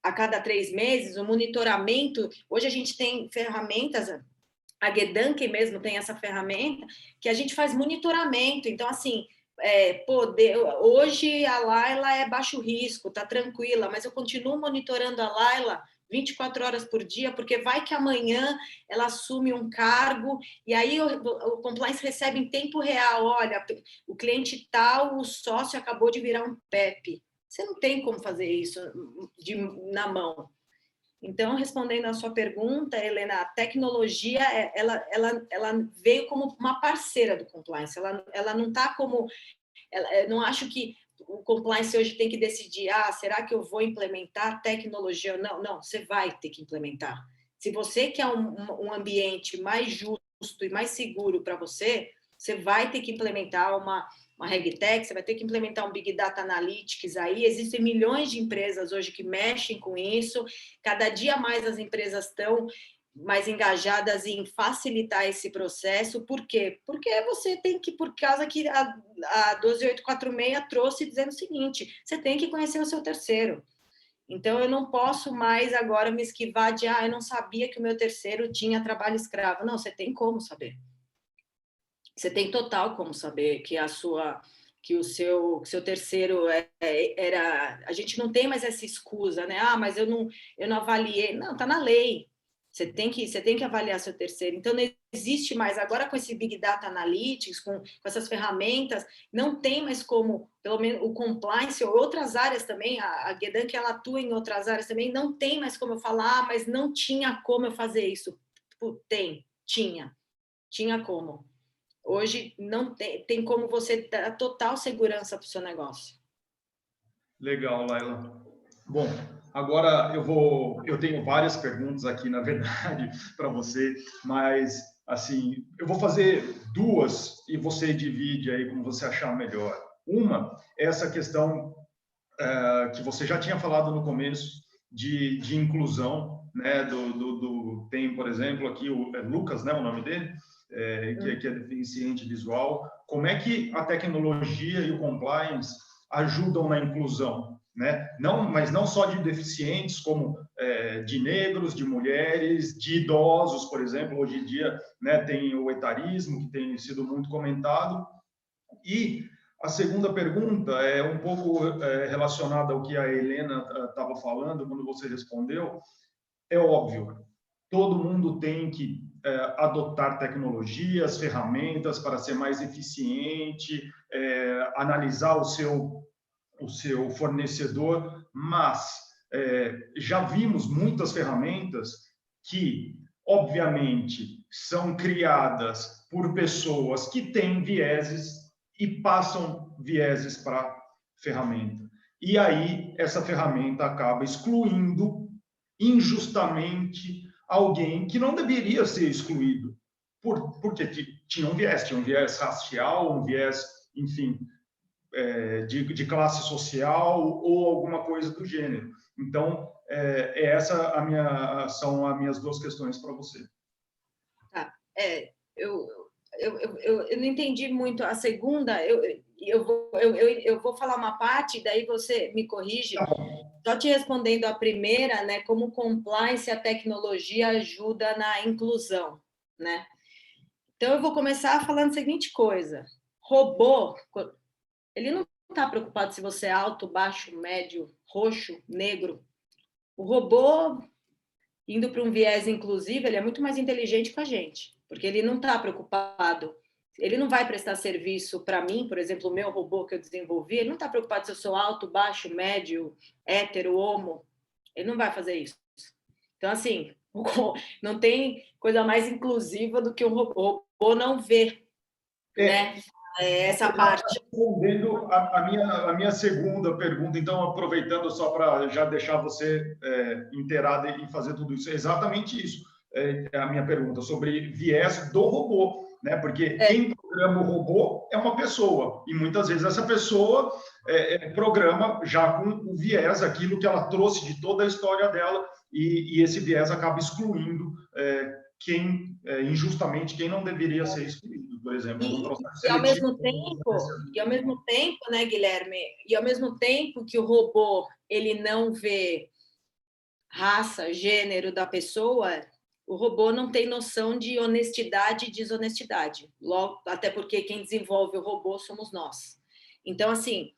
a cada 3 meses, o monitoramento. Hoje a gente tem ferramentas, a Gedanke mesmo tem essa ferramenta, que a gente faz monitoramento. Então, assim, hoje a Laila é baixo risco, tá tranquila, mas eu continuo monitorando a Laila 24 horas por dia, porque vai que amanhã ela assume um cargo, e aí o compliance recebe em tempo real, olha, o cliente tal, o sócio acabou de virar um PEP. Você não tem como fazer isso na mão. Então, respondendo à sua pergunta, Helena, a tecnologia, ela veio como uma parceira do compliance, ela não está como... eu não acho que o compliance hoje tem que decidir, será que eu vou implementar tecnologia ou não? Não, você vai ter que implementar. Se você quer um ambiente mais justo e mais seguro para você, você vai ter que implementar uma RegTech, você vai ter que implementar um Big Data Analytics aí. Existem milhões de empresas hoje que mexem com isso. Cada dia mais as empresas estão mais engajadas em facilitar esse processo. Por quê? Porque você tem que, por causa que a 12846 trouxe dizendo o seguinte, você tem que conhecer o seu terceiro. Então, eu não posso mais agora me esquivar de, eu não sabia que o meu terceiro tinha trabalho escravo. Não, você tem como saber. Você tem total como saber que o seu terceiro era... A gente não tem mais essa escusa, né? Mas eu não avaliei. Não, está na lei. Você tem que avaliar seu terceiro. Então, não existe mais. Agora, com esse Big Data Analytics, com essas ferramentas, não tem mais como, pelo menos o compliance, ou outras áreas também, a Gedanke, ela atua em outras áreas também, não tem mais como eu falar, mas não tinha como eu fazer isso. Tinha como. Hoje não tem como você dar total segurança para o seu negócio. Legal, Laila. Bom, agora eu tenho várias perguntas aqui, na verdade, para você, mas assim, eu vou fazer 2 e você divide aí como você achar melhor. Uma é essa questão que você já tinha falado no começo de inclusão, né? Tem, por exemplo, aqui o Lucas, né? O nome dele. Que é deficiente visual. Como é que a tecnologia e o compliance ajudam na inclusão, né? Mas não só de deficientes, como de negros, de mulheres, de idosos, por exemplo. Hoje em dia, né, tem o etarismo, que tem sido muito comentado. E a segunda pergunta é um pouco relacionada ao que a Helena estava falando quando você respondeu. É óbvio, todo mundo tem que adotar tecnologias, ferramentas para ser mais eficiente, analisar o seu fornecedor, mas já vimos muitas ferramentas que, obviamente, são criadas por pessoas que têm vieses e passam vieses para a ferramenta. E aí, essa ferramenta acaba excluindo injustamente alguém que não deveria ser excluído, porque tinha um viés racial, um viés, enfim, de classe social ou alguma coisa do gênero. Então, são as minhas 2 questões para você. Tá. Eu não entendi muito a segunda. Eu vou falar uma parte, daí você me corrige. Só te respondendo a primeira, né? Como compliance e a tecnologia ajuda na inclusão, né? Então, eu vou começar falando a seguinte coisa. Robô, ele não está preocupado se você é alto, baixo, médio, roxo, negro. O robô, indo para um viés inclusivo, ele é muito mais inteligente que a gente, porque ele não está preocupado. Ele não vai prestar serviço para mim, por exemplo, o meu robô que eu desenvolvi, ele não está preocupado se eu sou alto, baixo, médio, hétero, homo. Ele não vai fazer isso. Então, assim, não tem coisa mais inclusiva do que um robô não ver, né? Essa parte. Respondendo a minha segunda pergunta, então, aproveitando só para já deixar você inteirada em fazer tudo isso, é exatamente isso, a minha pergunta, sobre viés do robô, né? Porque quem programa o robô é uma pessoa, e muitas vezes essa pessoa programa já com o viés, aquilo que ela trouxe de toda a história dela, e esse viés acaba excluindo injustamente quem não deveria ser excluído, por exemplo, no processo seletivo. E ao mesmo tempo, né, Guilherme, e ao mesmo tempo que o robô ele não vê raça, gênero da pessoa, o robô não tem noção de honestidade e desonestidade. Logo, até porque quem desenvolve o robô somos nós. Então, assim,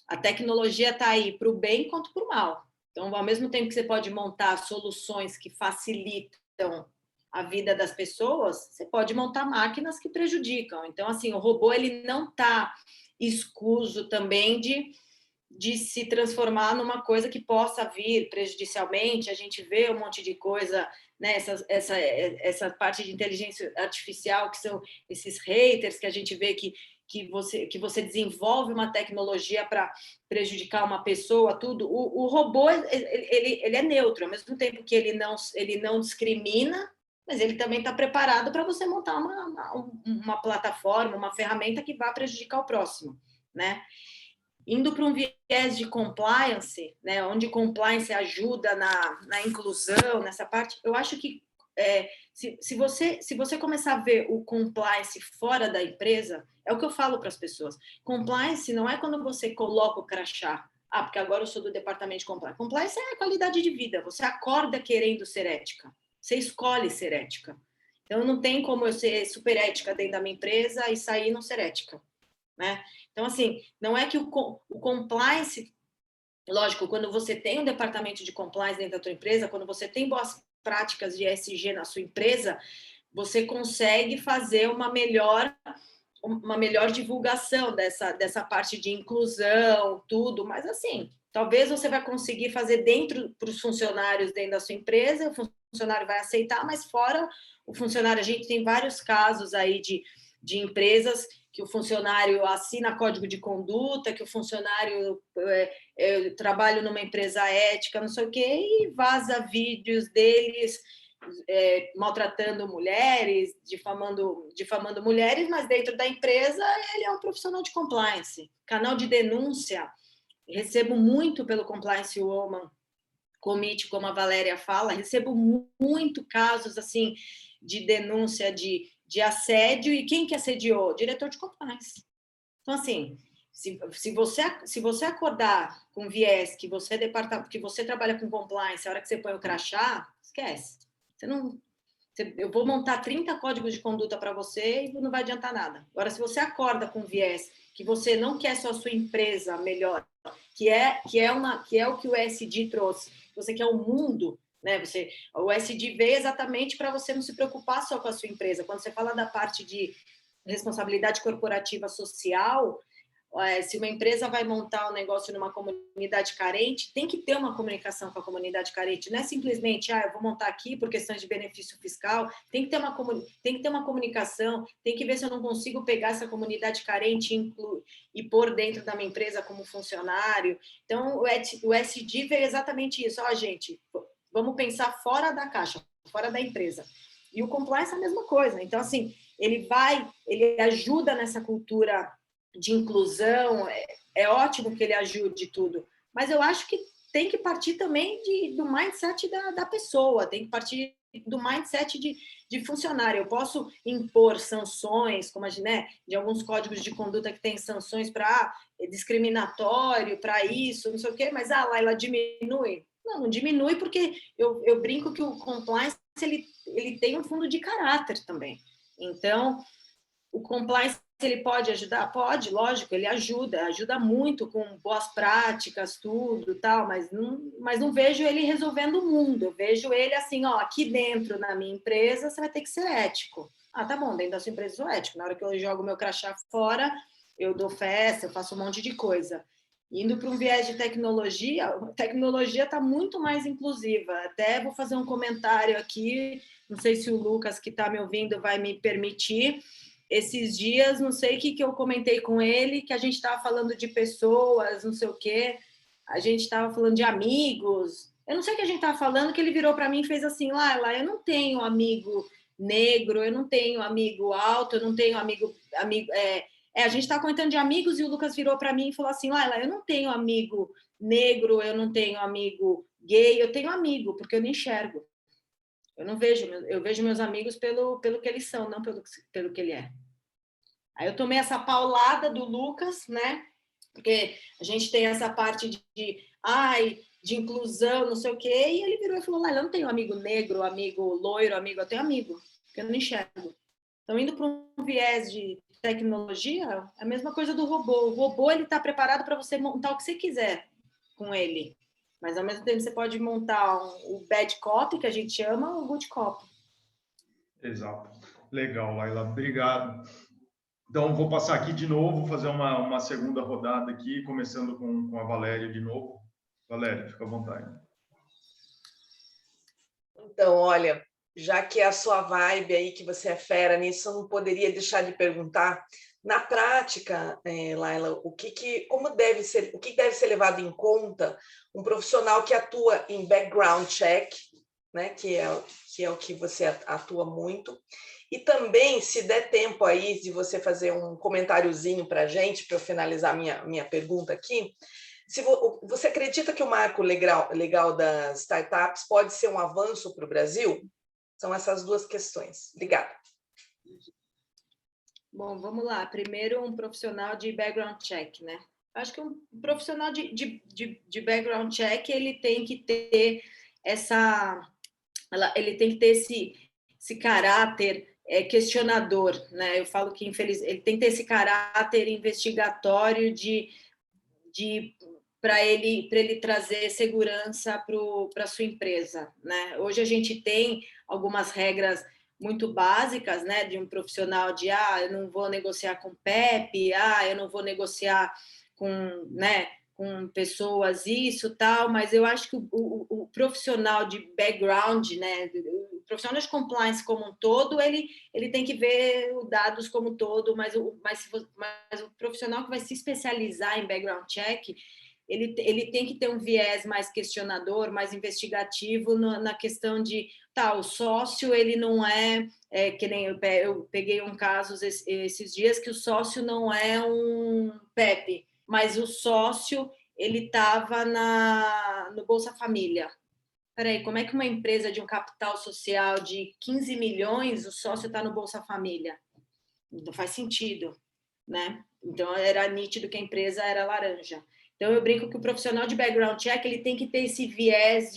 a tecnologia está aí para o bem quanto para o mal. Então, ao mesmo tempo que você pode montar soluções que facilitam a vida das pessoas, você pode montar máquinas que prejudicam. Então, assim, o robô ele não está escuso também de se transformar numa coisa que possa vir prejudicialmente. A gente vê um monte de coisa, né? Essa parte de inteligência artificial, que são esses haters que a gente vê que você desenvolve uma tecnologia para prejudicar uma pessoa, tudo. O robô ele é neutro, ao mesmo tempo que ele não discrimina, mas ele também está preparado para você montar uma plataforma, uma ferramenta que vá prejudicar o próximo, né? Indo para um viés de compliance, né, onde compliance ajuda na inclusão, nessa parte, eu acho que se você começar a ver o compliance fora da empresa, é o que eu falo para as pessoas. Compliance não é quando você coloca o crachá. Ah, porque agora eu sou do departamento de compliance. Compliance é a qualidade de vida. Você acorda querendo ser ética. Você escolhe ser ética. Então, não tem como eu ser super ética dentro da minha empresa e sair e não ser ética, né? Então, assim, não é que o compliance... Lógico, quando você tem um departamento de compliance dentro da tua empresa, quando você tem boas práticas de ESG na sua empresa, você consegue fazer uma melhor divulgação dessa parte de inclusão, tudo, mas assim, talvez você vai conseguir fazer para os funcionários dentro da sua empresa, o funcionário vai aceitar, mas fora o funcionário, a gente tem vários casos aí de empresas que o funcionário assina código de conduta, que o funcionário trabalha numa empresa ética, não sei o quê, e vaza vídeos deles maltratando mulheres, difamando mulheres, mas dentro da empresa ele é um profissional de compliance. Canal de denúncia, recebo muito pelo Compliance Woman Committee, como a Valéria fala, recebo muito casos assim de denúncia de assédio, e quem que assediou? Diretor de compliance. Então, assim, se você acordar com viés que você trabalha com compliance, a hora que você põe o crachá, esquece. Eu vou montar 30 códigos de conduta para você e não vai adiantar nada. Agora, se você acorda com viés que você não quer só a sua empresa melhor, que é o que o ESG trouxe, você quer o mundo, né? O ESG veio exatamente para você não se preocupar só com a sua empresa. Quando você fala da parte de responsabilidade corporativa social, se uma empresa vai montar um negócio numa comunidade carente, tem que ter uma comunicação com a comunidade carente. Não é simplesmente, eu vou montar aqui por questões de benefício fiscal. Tem que ter uma comunicação, tem que ver se eu não consigo pegar essa comunidade carente e pôr dentro da minha empresa como funcionário. Então, o ESG veio exatamente isso. Gente, vamos pensar fora da caixa, fora da empresa. E o compliance é a mesma coisa. Então, assim, ele ajuda nessa cultura de inclusão, é ótimo que ele ajude tudo, mas eu acho que tem que partir também do mindset da pessoa, tem que partir do mindset de funcionário. Eu posso impor sanções, como de alguns códigos de conduta que tem sanções para discriminatório, para isso, não sei o quê, mas Laila, diminui? Não diminui, porque eu brinco que o compliance ele tem um fundo de caráter também. Então, o compliance, ele pode ajudar? Pode, lógico, ele ajuda muito com boas práticas, tudo, tal, mas não vejo ele resolvendo o mundo. Eu vejo ele assim, ó, aqui dentro na minha empresa, você vai ter que ser ético. Ah, tá bom, dentro da sua empresa eu sou ético. Na hora que eu jogo meu crachá fora, eu dou festa, eu faço um monte de coisa. Indo para um viés de tecnologia, a tecnologia está muito mais inclusiva. Até vou fazer um comentário aqui, não sei se o Lucas, que está me ouvindo, vai me permitir. Esses dias, não sei o que eu comentei com ele, que a gente estava falando de pessoas, não sei o quê, a gente estava falando de amigos. Eu não sei o que a gente estava falando, que ele virou para mim e fez assim, Laila, eu não tenho amigo negro, eu não tenho amigo alto, eu não tenho amigo a gente está comentando de amigos e o Lucas virou para mim e falou assim, Laila, eu não tenho amigo negro, eu não tenho amigo gay, eu tenho amigo, porque eu não enxergo. Eu não vejo, eu vejo meus amigos pelo que eles são, não pelo que ele é. Aí eu tomei essa paulada do Lucas, né? Porque a gente tem essa parte de inclusão, não sei o quê, e ele virou e falou, Laila, eu não tenho amigo negro, amigo loiro, eu tenho amigo, porque eu não enxergo. Então, indo para um viés de tecnologia, é a mesma coisa do robô. O robô ele está preparado para você montar o que você quiser com ele. Mas, ao mesmo tempo, você pode montar o bad copy, que a gente chama, ou o good copy. Exato. Legal, Laila. Obrigado. Então, vou passar aqui de novo, fazer uma segunda rodada aqui, começando com a Valéria de novo. Valéria, fica à vontade. Então, olha, já que é a sua vibe aí, que você é fera nisso, eu não poderia deixar de perguntar. Na prática, Laila, o que deve ser levado em conta um profissional que atua em background check, né, que é o que você atua muito, e também, se der tempo aí de você fazer um comentáriozinho para a gente, para eu finalizar minha pergunta aqui, se você acredita que o marco legal das startups pode ser um avanço para o Brasil? São essas duas questões. Obrigada. Bom, vamos lá. Primeiro, um profissional de background check, né? Acho que um profissional de background check, ele tem que ter ele tem que ter esse caráter questionador, né? Eu falo que, ele tem que ter esse caráter investigatório para ele trazer segurança para a sua empresa, né? Hoje a gente tem algumas regras muito básicas, né, de um profissional eu não vou negociar com PEP, eu não vou negociar com, né, com pessoas isso, tal, mas eu acho que o profissional de background, né, o profissional de compliance como um todo, ele tem que ver os dados como um todo, mas o profissional que vai se especializar em background check, ele tem que ter um viés mais questionador, mais investigativo na questão de, o sócio, ele não que nem eu peguei um caso esses dias, que o sócio não é um PEP, mas o sócio, ele estava no Bolsa Família. Peraí, como é que uma empresa de um capital social de 15 milhões, o sócio está no Bolsa Família? Não faz sentido, né? Então, era nítido que a empresa era laranja. Então, eu brinco que o profissional de background check, ele tem que ter esse viés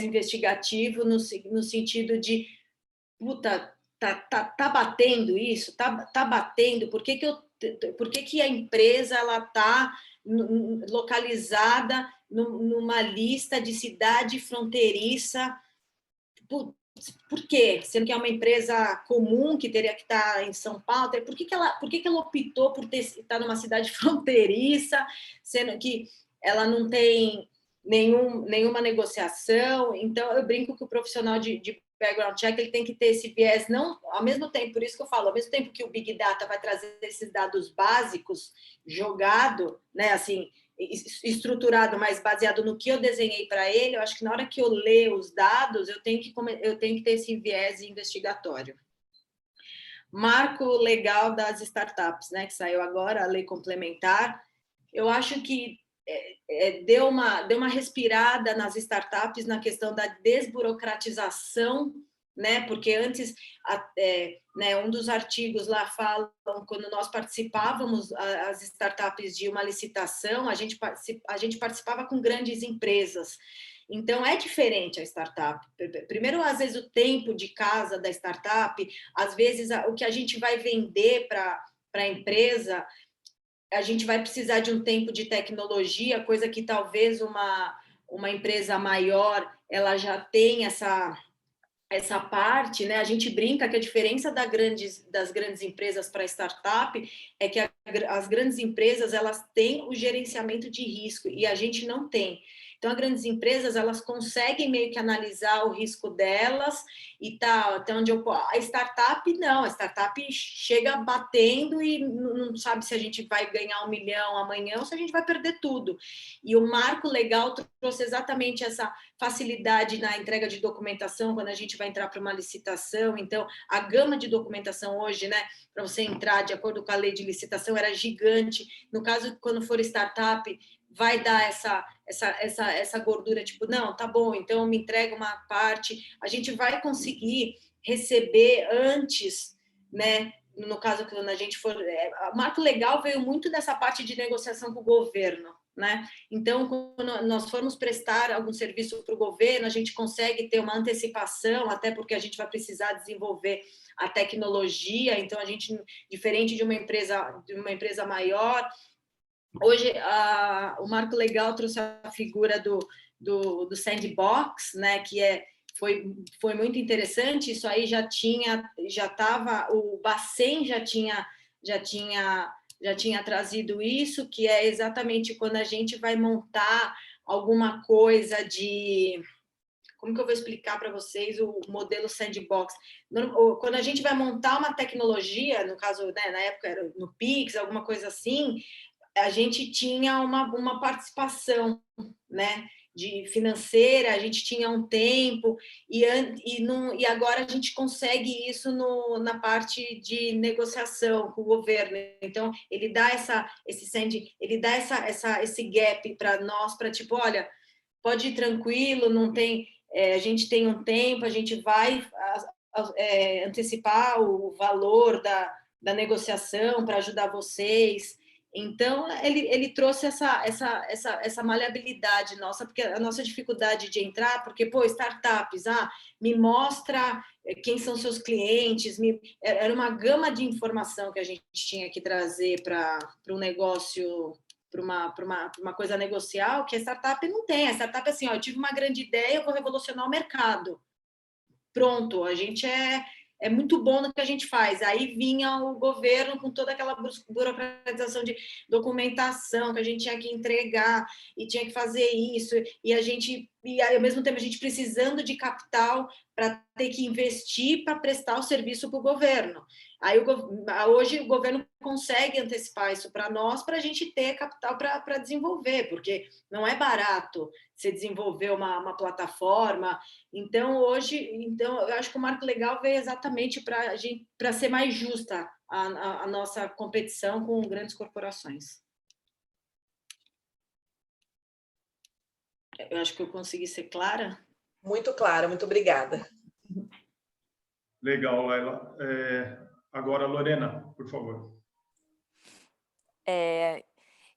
investigativo no sentido de, puta, tá batendo isso? Tá batendo? Por que a empresa ela tá localizada numa lista de cidade fronteiriça? Por quê? Sendo que é uma empresa comum que teria que estar em São Paulo, por que ela optou por estar numa cidade fronteiriça, sendo que ela não tem nenhuma negociação? Então, eu brinco que o profissional de background check, ele tem que ter esse viés, não, ao mesmo tempo, por isso que eu falo, ao mesmo tempo que o Big Data vai trazer esses dados básicos jogado, né, assim, estruturado, mas baseado no que eu desenhei para ele, eu acho que na hora que eu ler os dados, eu tenho que ter esse viés investigatório. Marco legal das startups, né, que saiu agora, a lei complementar, eu acho que deu uma respirada nas startups na questão da desburocratização, né? Porque antes, né, um dos artigos lá falam, quando nós participávamos, as startups, de uma licitação, a gente participava com grandes empresas. Então, é diferente a startup. Primeiro, às vezes, o tempo de casa da startup, às vezes, o que a gente vai vender para a empresa, a gente vai precisar de um tempo de tecnologia, coisa que talvez uma empresa maior ela já tem essa parte, né? A gente brinca que a diferença das grandes empresas para startup é que as grandes empresas elas têm o gerenciamento de risco e a gente não tem. Então, as grandes empresas elas conseguem meio que analisar o risco delas e tal. Até onde a startup não, a startup chega batendo e não sabe se a gente vai ganhar 1 milhão amanhã ou se a gente vai perder tudo. E o marco legal trouxe exatamente essa facilidade na entrega de documentação quando a gente vai entrar para uma licitação. Então, a gama de documentação hoje, né, para você entrar de acordo com a lei de licitação era gigante. No caso, quando for startup, vai dar essa gordura, tipo, não, tá bom, então me entrega uma parte, a gente vai conseguir receber antes, né? No caso, quando a gente for... O marco legal veio muito dessa parte de negociação com o governo, né? Então, quando nós formos prestar algum serviço para o governo, a gente consegue ter uma antecipação, até porque a gente vai precisar desenvolver a tecnologia, então a gente, diferente de uma empresa maior, hoje o marco legal trouxe a figura do sandbox, né, que foi muito interessante. Isso aí já estava, o Bacen já tinha trazido isso, que é exatamente quando a gente vai montar alguma coisa de... Como que eu vou explicar para vocês o modelo sandbox? Quando a gente vai montar uma tecnologia, no caso, né, na época era no Pix, alguma coisa assim, a gente tinha uma participação, né, de financeira, a gente tinha um tempo, e agora a gente consegue isso na parte de negociação com o governo. Então, ele dá esse gap para nós, para tipo, olha, pode ir tranquilo, não tem, a gente tem um tempo, a gente vai antecipar o valor da negociação para ajudar vocês. Então, ele trouxe essa maleabilidade nossa, porque a nossa dificuldade de entrar, porque, startups, me mostra quem são seus clientes, era uma gama de informação que a gente tinha que trazer para um negócio, para uma coisa negocial, que a startup não tem. A startup é assim, eu tive uma grande ideia, eu vou revolucionar o mercado. Pronto, a gente é muito bom no que a gente faz. Aí vinha o governo com toda aquela burocratização de documentação que a gente tinha que entregar e tinha que fazer isso, e ao mesmo tempo a gente precisando de capital para ter que investir para prestar o serviço para o governo. Aí hoje o governo consegue antecipar isso para nós, para a gente ter capital para desenvolver, porque não é barato você desenvolver uma plataforma. Então, eu acho que o marco legal veio exatamente para ser mais justa a nossa competição com grandes corporações. Eu acho que eu consegui ser clara. Muito clara, muito obrigada. Legal, Laila. Agora, Lorena, por favor.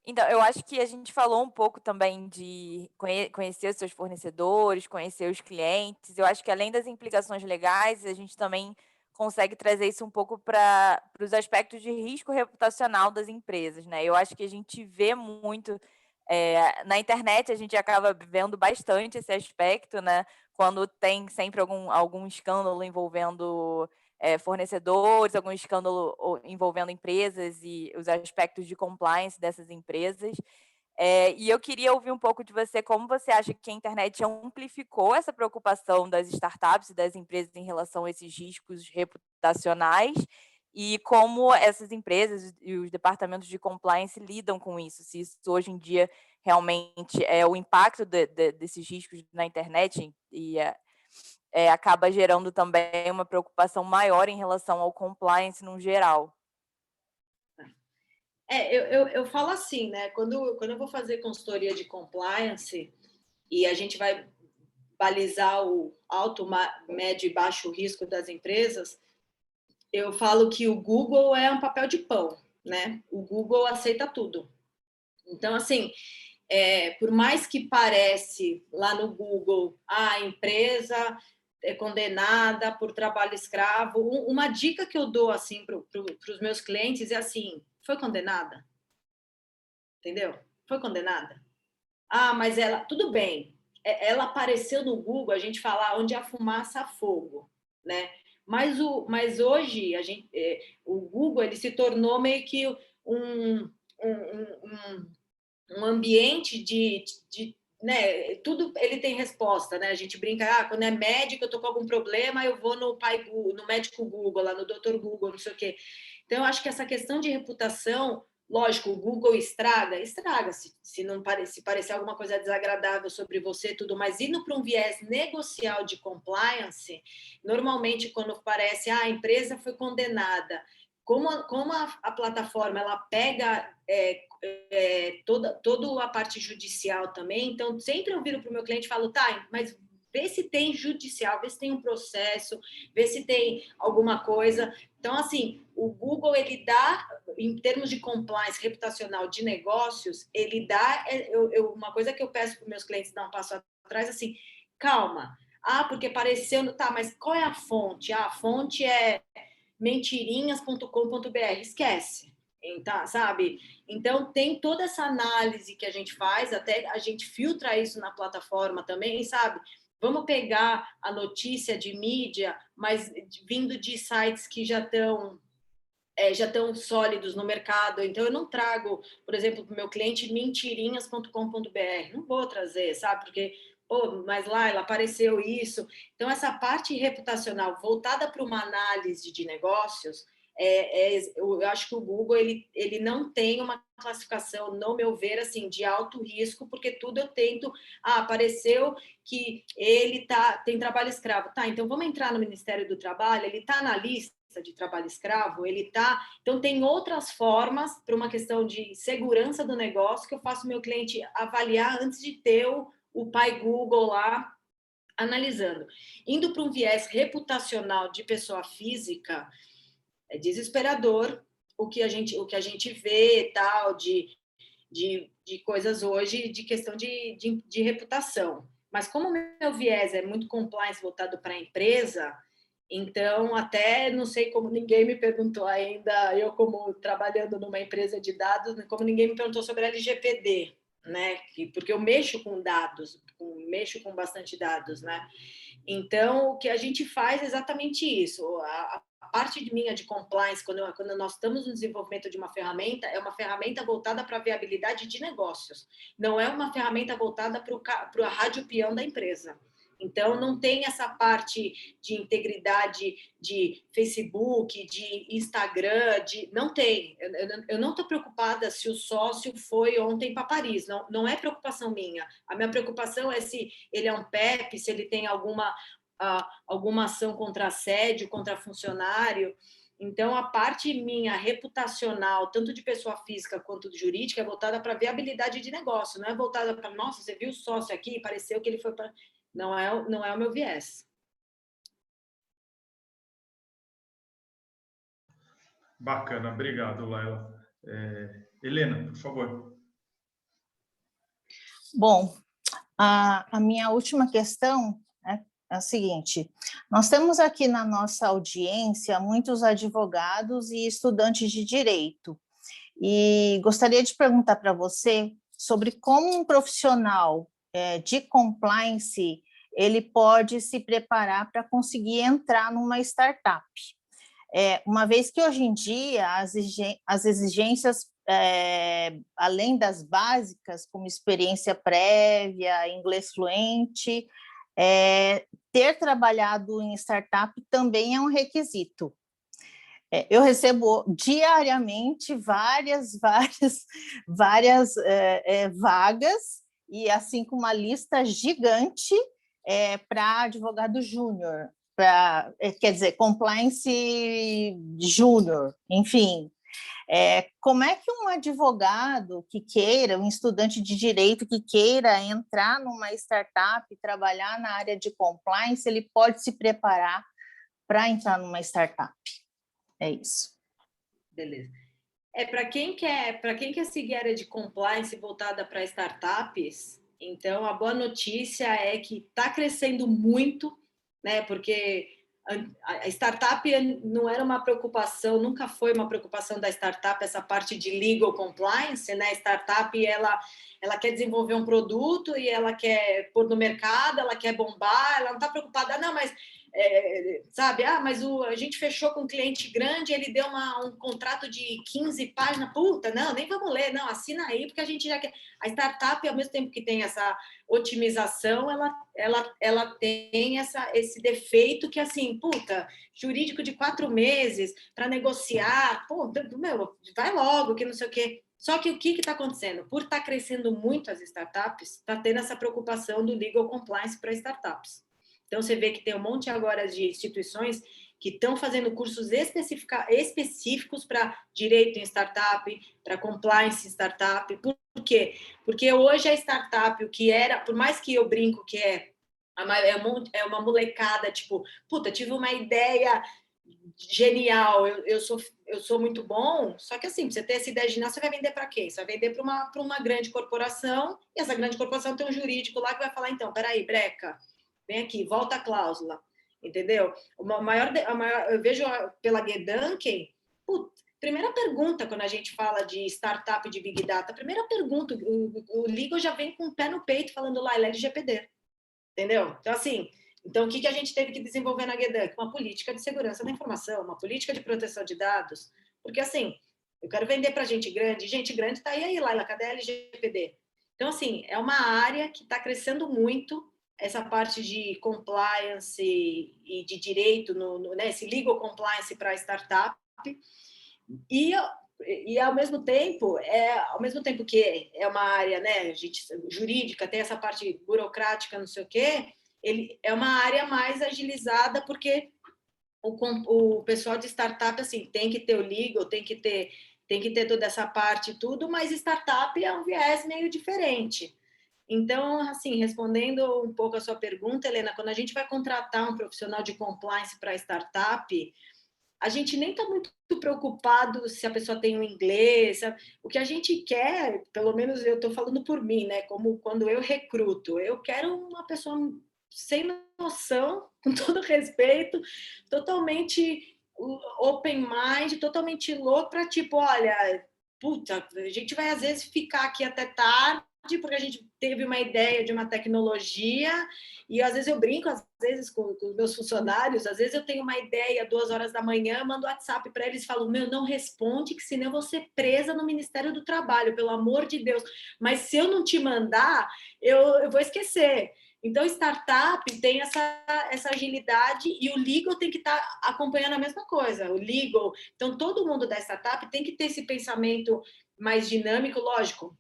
Então, eu acho que a gente falou um pouco também de conhecer os seus fornecedores, conhecer os clientes. Eu acho que, além das implicações legais, a gente também consegue trazer isso um pouco para os aspectos de risco reputacional das empresas, né? Eu acho que a gente vê muito... na internet, a gente acaba vendo bastante esse aspecto, né? Quando tem sempre algum escândalo envolvendo... fornecedores, algum escândalo envolvendo empresas e os aspectos de compliance dessas empresas. E eu queria ouvir um pouco de você, como você acha que a internet amplificou essa preocupação das startups e das empresas em relação a esses riscos reputacionais e como essas empresas e os departamentos de compliance lidam com isso, se isso hoje em dia realmente é o impacto desses riscos na internet e acaba gerando também uma preocupação maior em relação ao compliance no geral. Eu falo assim, né? Quando eu vou fazer consultoria de compliance e a gente vai balizar o alto, médio e baixo risco das empresas, eu falo que o Google é um papel de pão, né? O Google aceita tudo. Então, assim, por mais que parece lá no Google, a empresa é condenada por trabalho escravo, uma dica que eu dou assim para os meus clientes é assim, foi condenada? Entendeu? Foi condenada? Ah, mas ela, tudo bem, ela apareceu no Google, a gente fala onde há fumaça há fogo, né? Mas hoje o Google ele se tornou meio que um ambiente né, tudo ele tem resposta, né? A gente brinca, quando é médico, eu tô com algum problema, eu vou no médico Google, lá no Dr. Google, não sei o quê. Então, eu acho que essa questão de reputação, lógico, o Google estraga se não se parecer alguma coisa desagradável sobre você, tudo, mas indo para um viés negocial de compliance, normalmente quando parece, a empresa foi condenada, como a plataforma ela pega toda a parte judicial também, então sempre eu viro para o meu cliente e falo, tá, mas vê se tem judicial, vê se tem um processo, vê se tem alguma coisa. Então, assim, o Google, ele dá, em termos de compliance reputacional de negócios, ele dá, uma coisa que eu peço para os meus clientes dar um passo atrás, assim, calma, porque pareceu, tá, mas qual é a fonte? A fonte é mentirinhas.com.br, esquece. Então, sabe? Então, tem toda essa análise que a gente faz, até a gente filtra isso na plataforma também, sabe? Vamos pegar a notícia de mídia, mas vindo de sites que já estão sólidos no mercado. Então, eu não trago, por exemplo, para o meu cliente, mentirinhas.com.br. Não vou trazer, sabe? Porque, mas lá ela apareceu isso. Então, essa parte reputacional voltada para uma análise de negócios, eu acho que o Google ele não tem uma classificação, no meu ver, assim, de alto risco, porque tudo eu tento. Apareceu que ele tem trabalho escravo. Tá, então vamos entrar no Ministério do Trabalho, ele está na lista de trabalho escravo, então tem outras formas para uma questão de segurança do negócio que eu faço meu cliente avaliar antes de ter o pai Google lá analisando. Indo para um viés reputacional de pessoa física, é desesperador o que a gente vê tal de coisas hoje de questão de reputação. Mas como o meu viés é muito compliance voltado para a empresa, então, até não sei como ninguém me perguntou ainda, eu como trabalhando numa empresa de dados, como ninguém me perguntou sobre LGPD, né? Porque eu mexo com dados, mexo com bastante dados, né? Então, o que a gente faz é exatamente isso. A parte minha de compliance, quando nós estamos no desenvolvimento de uma ferramenta, é uma ferramenta voltada para a viabilidade de negócios. Não é uma ferramenta voltada para a rádio peão da empresa. Então, não tem essa parte de integridade de Facebook, de Instagram, não tem. Eu não estou preocupada se o sócio foi ontem para Paris, não é preocupação minha. A minha preocupação é se ele é um PEP, se ele tem alguma ação contra assédio, contra funcionário. Então, a parte minha reputacional, tanto de pessoa física quanto de jurídica, é voltada para viabilidade de negócio, não é voltada para, nossa, você viu o sócio aqui, pareceu que ele foi para... Não é o meu viés. Bacana, obrigado, Laila. Helena, por favor. Bom, a minha última questão é a seguinte: nós temos aqui na nossa audiência muitos advogados e estudantes de direito, e gostaria de perguntar para você sobre como um profissional de compliance ele pode se preparar para conseguir entrar numa startup. Uma vez que hoje em dia as exigências, além das básicas, como experiência prévia, inglês fluente, ter trabalhado em startup também é um requisito. Eu recebo diariamente várias vagas, e assim com uma lista gigante para advogado júnior, quer dizer, compliance júnior, enfim. Como é que um advogado que queira, um estudante de direito que queira entrar numa startup, trabalhar na área de compliance, ele pode se preparar para entrar numa startup? É isso. Beleza. Para quem quer seguir a área de compliance voltada para startups, então a boa notícia é que está crescendo muito, né? Porque a startup não era uma preocupação, nunca foi uma preocupação da startup essa parte de legal compliance, né? A startup ela quer desenvolver um produto e ela quer pôr no mercado, ela quer bombar, ela não está preocupada, não, mas sabe, mas a gente fechou com um cliente grande, ele deu um contrato de 15 páginas, puta, não, nem vamos ler, não, assina aí, porque a gente já quer. A startup, ao mesmo tempo que tem essa otimização, ela tem esse defeito que, assim, puta, jurídico de 4 meses para negociar, pô, meu, vai logo, que não sei o quê. Só que o que está acontecendo? Por estar crescendo muito as startups, está tendo essa preocupação do legal compliance para startups. Então, você vê que tem um monte agora de instituições que estão fazendo cursos específicos para direito em startup, para compliance em startup. Por quê? Porque hoje a startup, o que era, por mais que eu brinco que é uma molecada, tipo, puta, tive uma ideia genial, eu sou muito bom, só que assim, pra você ter essa ideia genial, você vai vender para quem? Você vai vender para uma grande corporação, e essa grande corporação tem um jurídico lá que vai falar, então, peraí, breca, vem aqui, volta a cláusula, entendeu? Eu vejo pela Gedanken, primeira pergunta quando a gente fala de startup de Big Data, a primeira pergunta, o legal já vem com o pé no peito falando lá, ele é LGPD, entendeu? Então, assim, o que a gente teve que desenvolver na Gedanken? Uma política de segurança da informação, uma política de proteção de dados, porque, assim, eu quero vender para gente grande está aí, Laila, cadê a LGPD? Então, assim, é uma área que está crescendo muito, essa parte de compliance e de direito, né, esse legal compliance para startup, e ao mesmo tempo que é uma área, né, jurídica, tem essa parte burocrática, não sei o quê, ele é uma área mais agilizada, porque o pessoal de startup, assim, tem que ter o legal, tem que ter toda essa parte e tudo, mas startup é um viés meio diferente. Então, assim, respondendo um pouco a sua pergunta, Helena, quando a gente vai contratar um profissional de compliance para startup, a gente nem está muito preocupado se a pessoa tem o inglês. Sabe? O que a gente quer, pelo menos eu estou falando por mim, né? Como quando eu recruto, eu quero uma pessoa sem noção, com todo respeito, totalmente open mind, totalmente louco para tipo, olha, puta, a gente vai às vezes ficar aqui até tarde porque a gente teve uma ideia de uma tecnologia e às vezes eu brinco, às vezes com os meus funcionários, às vezes eu tenho uma ideia 2 horas da manhã, mando WhatsApp para eles e falo, meu, não responde que senão eu vou ser presa no Ministério do Trabalho, pelo amor de Deus, mas se eu não te mandar, eu vou esquecer. Então, startup tem essa agilidade e o legal tem que estar acompanhando a mesma coisa. O legal, então todo mundo da startup tem que ter esse pensamento mais dinâmico, lógico,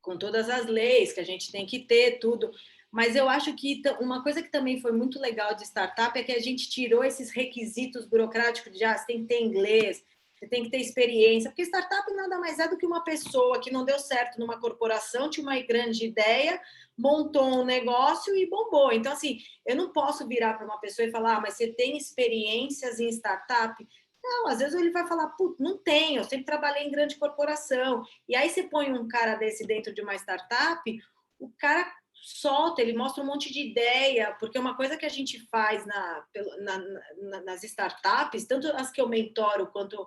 com todas as leis que a gente tem que ter, tudo. Mas eu acho que uma coisa que também foi muito legal de startup é que a gente tirou esses requisitos burocráticos de você tem que ter inglês, você tem que ter experiência, porque startup nada mais é do que uma pessoa que não deu certo numa corporação, tinha uma grande ideia, montou um negócio e bombou. Então, assim, eu não posso virar para uma pessoa e falar, mas você tem experiências em startup? Não, às vezes ele vai falar, não tenho, eu sempre trabalhei em grande corporação. E aí você põe um cara desse dentro de uma startup, o cara solta, ele mostra um monte de ideia, porque uma coisa que a gente faz nas startups, tanto as que eu mentoro quanto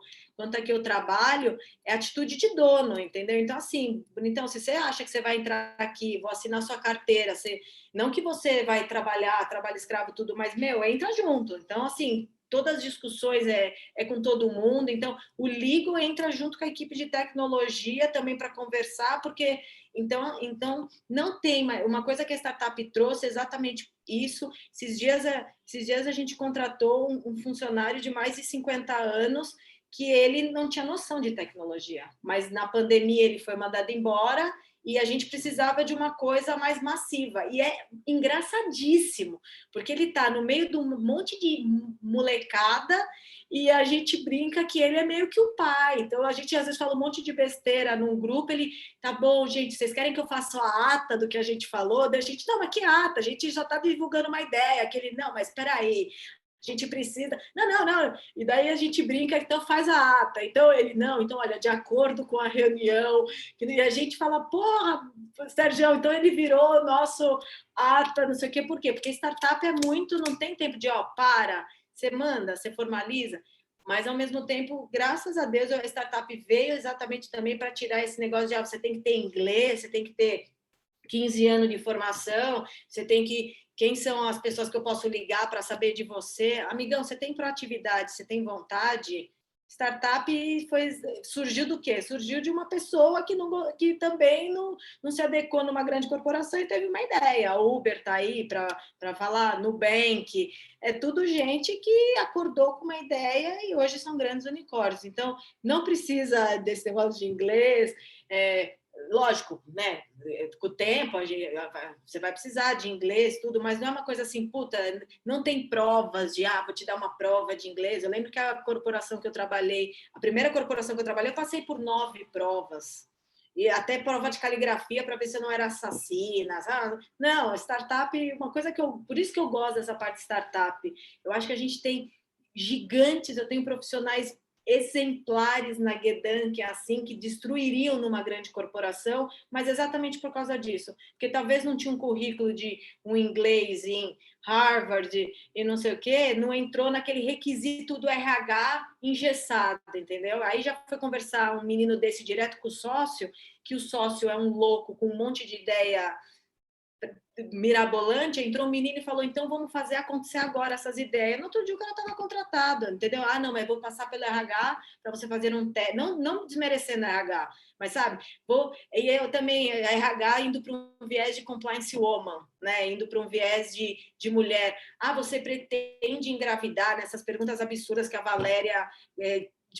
a que eu trabalho, é atitude de dono, entendeu? Então, assim, então, se você acha que você vai entrar aqui, vou assinar sua carteira, não que você vai trabalho escravo, tudo, mas, meu, entra junto. Então, assim, todas as discussões é com todo mundo, então o legal entra junto com a equipe de tecnologia também para conversar, porque então não tem uma coisa que a startup trouxe exatamente isso. Esses dias a gente contratou um funcionário de mais de 50 anos que ele não tinha noção de tecnologia, mas na pandemia ele foi mandado embora e a gente precisava de uma coisa mais massiva. E é engraçadíssimo, porque ele está no meio de um monte de molecada e a gente brinca que ele é meio que o pai. Então, a gente às vezes fala um monte de besteira num grupo, ele, tá bom, gente, vocês querem que eu faça a ata do que a gente falou? Daí a gente, não, mas que ata? A gente já está divulgando uma ideia. Que ele, não, mas espera aí. a gente precisa... Não. E daí a gente brinca, então faz a ata. Então ele, não, então olha, de acordo com a reunião, e a gente fala, porra, Sérgio, então ele virou nosso ata, não sei o quê. Por quê? Porque startup é muito, não tem tempo de, para, você manda, você formaliza. Mas, ao mesmo tempo, graças a Deus, a startup veio exatamente também para tirar esse negócio de você tem que ter inglês, você tem que ter 15 anos de formação, você tem que... Quem são as pessoas que eu posso ligar para saber de você? Amigão, você tem proatividade, você tem vontade? Startup surgiu do quê? Surgiu de uma pessoa que também não se adequou numa grande corporação e teve uma ideia. A Uber está aí para falar, Nubank. É tudo gente que acordou com uma ideia e hoje são grandes unicórnios. Então, não precisa desse negócio de inglês. Lógico, né? Com o tempo você vai precisar de inglês, tudo, mas não é uma coisa assim, puta, não tem provas de, vou te dar uma prova de inglês. Eu lembro que a corporação que eu trabalhei, a primeira corporação que eu trabalhei, eu passei por 9 provas. E até prova de caligrafia para ver se eu não era assassina. Não, startup, uma coisa por isso que eu gosto dessa parte de startup. Eu acho que a gente tem gigantes, eu tenho profissionais exemplares na Gedank, assim, que destruiriam numa grande corporação, mas exatamente por causa disso, porque talvez não tinha um currículo de um inglês em Harvard e não sei o quê, não entrou naquele requisito do RH engessado, entendeu? Aí já foi conversar um menino desse direto com o sócio, que o sócio é um louco com um monte de ideia mirabolante, entrou um menino e falou, então vamos fazer acontecer agora essas ideias. No outro dia o cara estava contratado, entendeu? Não, mas vou passar pelo RH para você fazer um teste, não desmerecendo a RH, mas sabe, e eu também, a RH indo para um viés de compliance woman, né? Indo para um viés de mulher. Você pretende engravidar nessas perguntas absurdas que a Valéria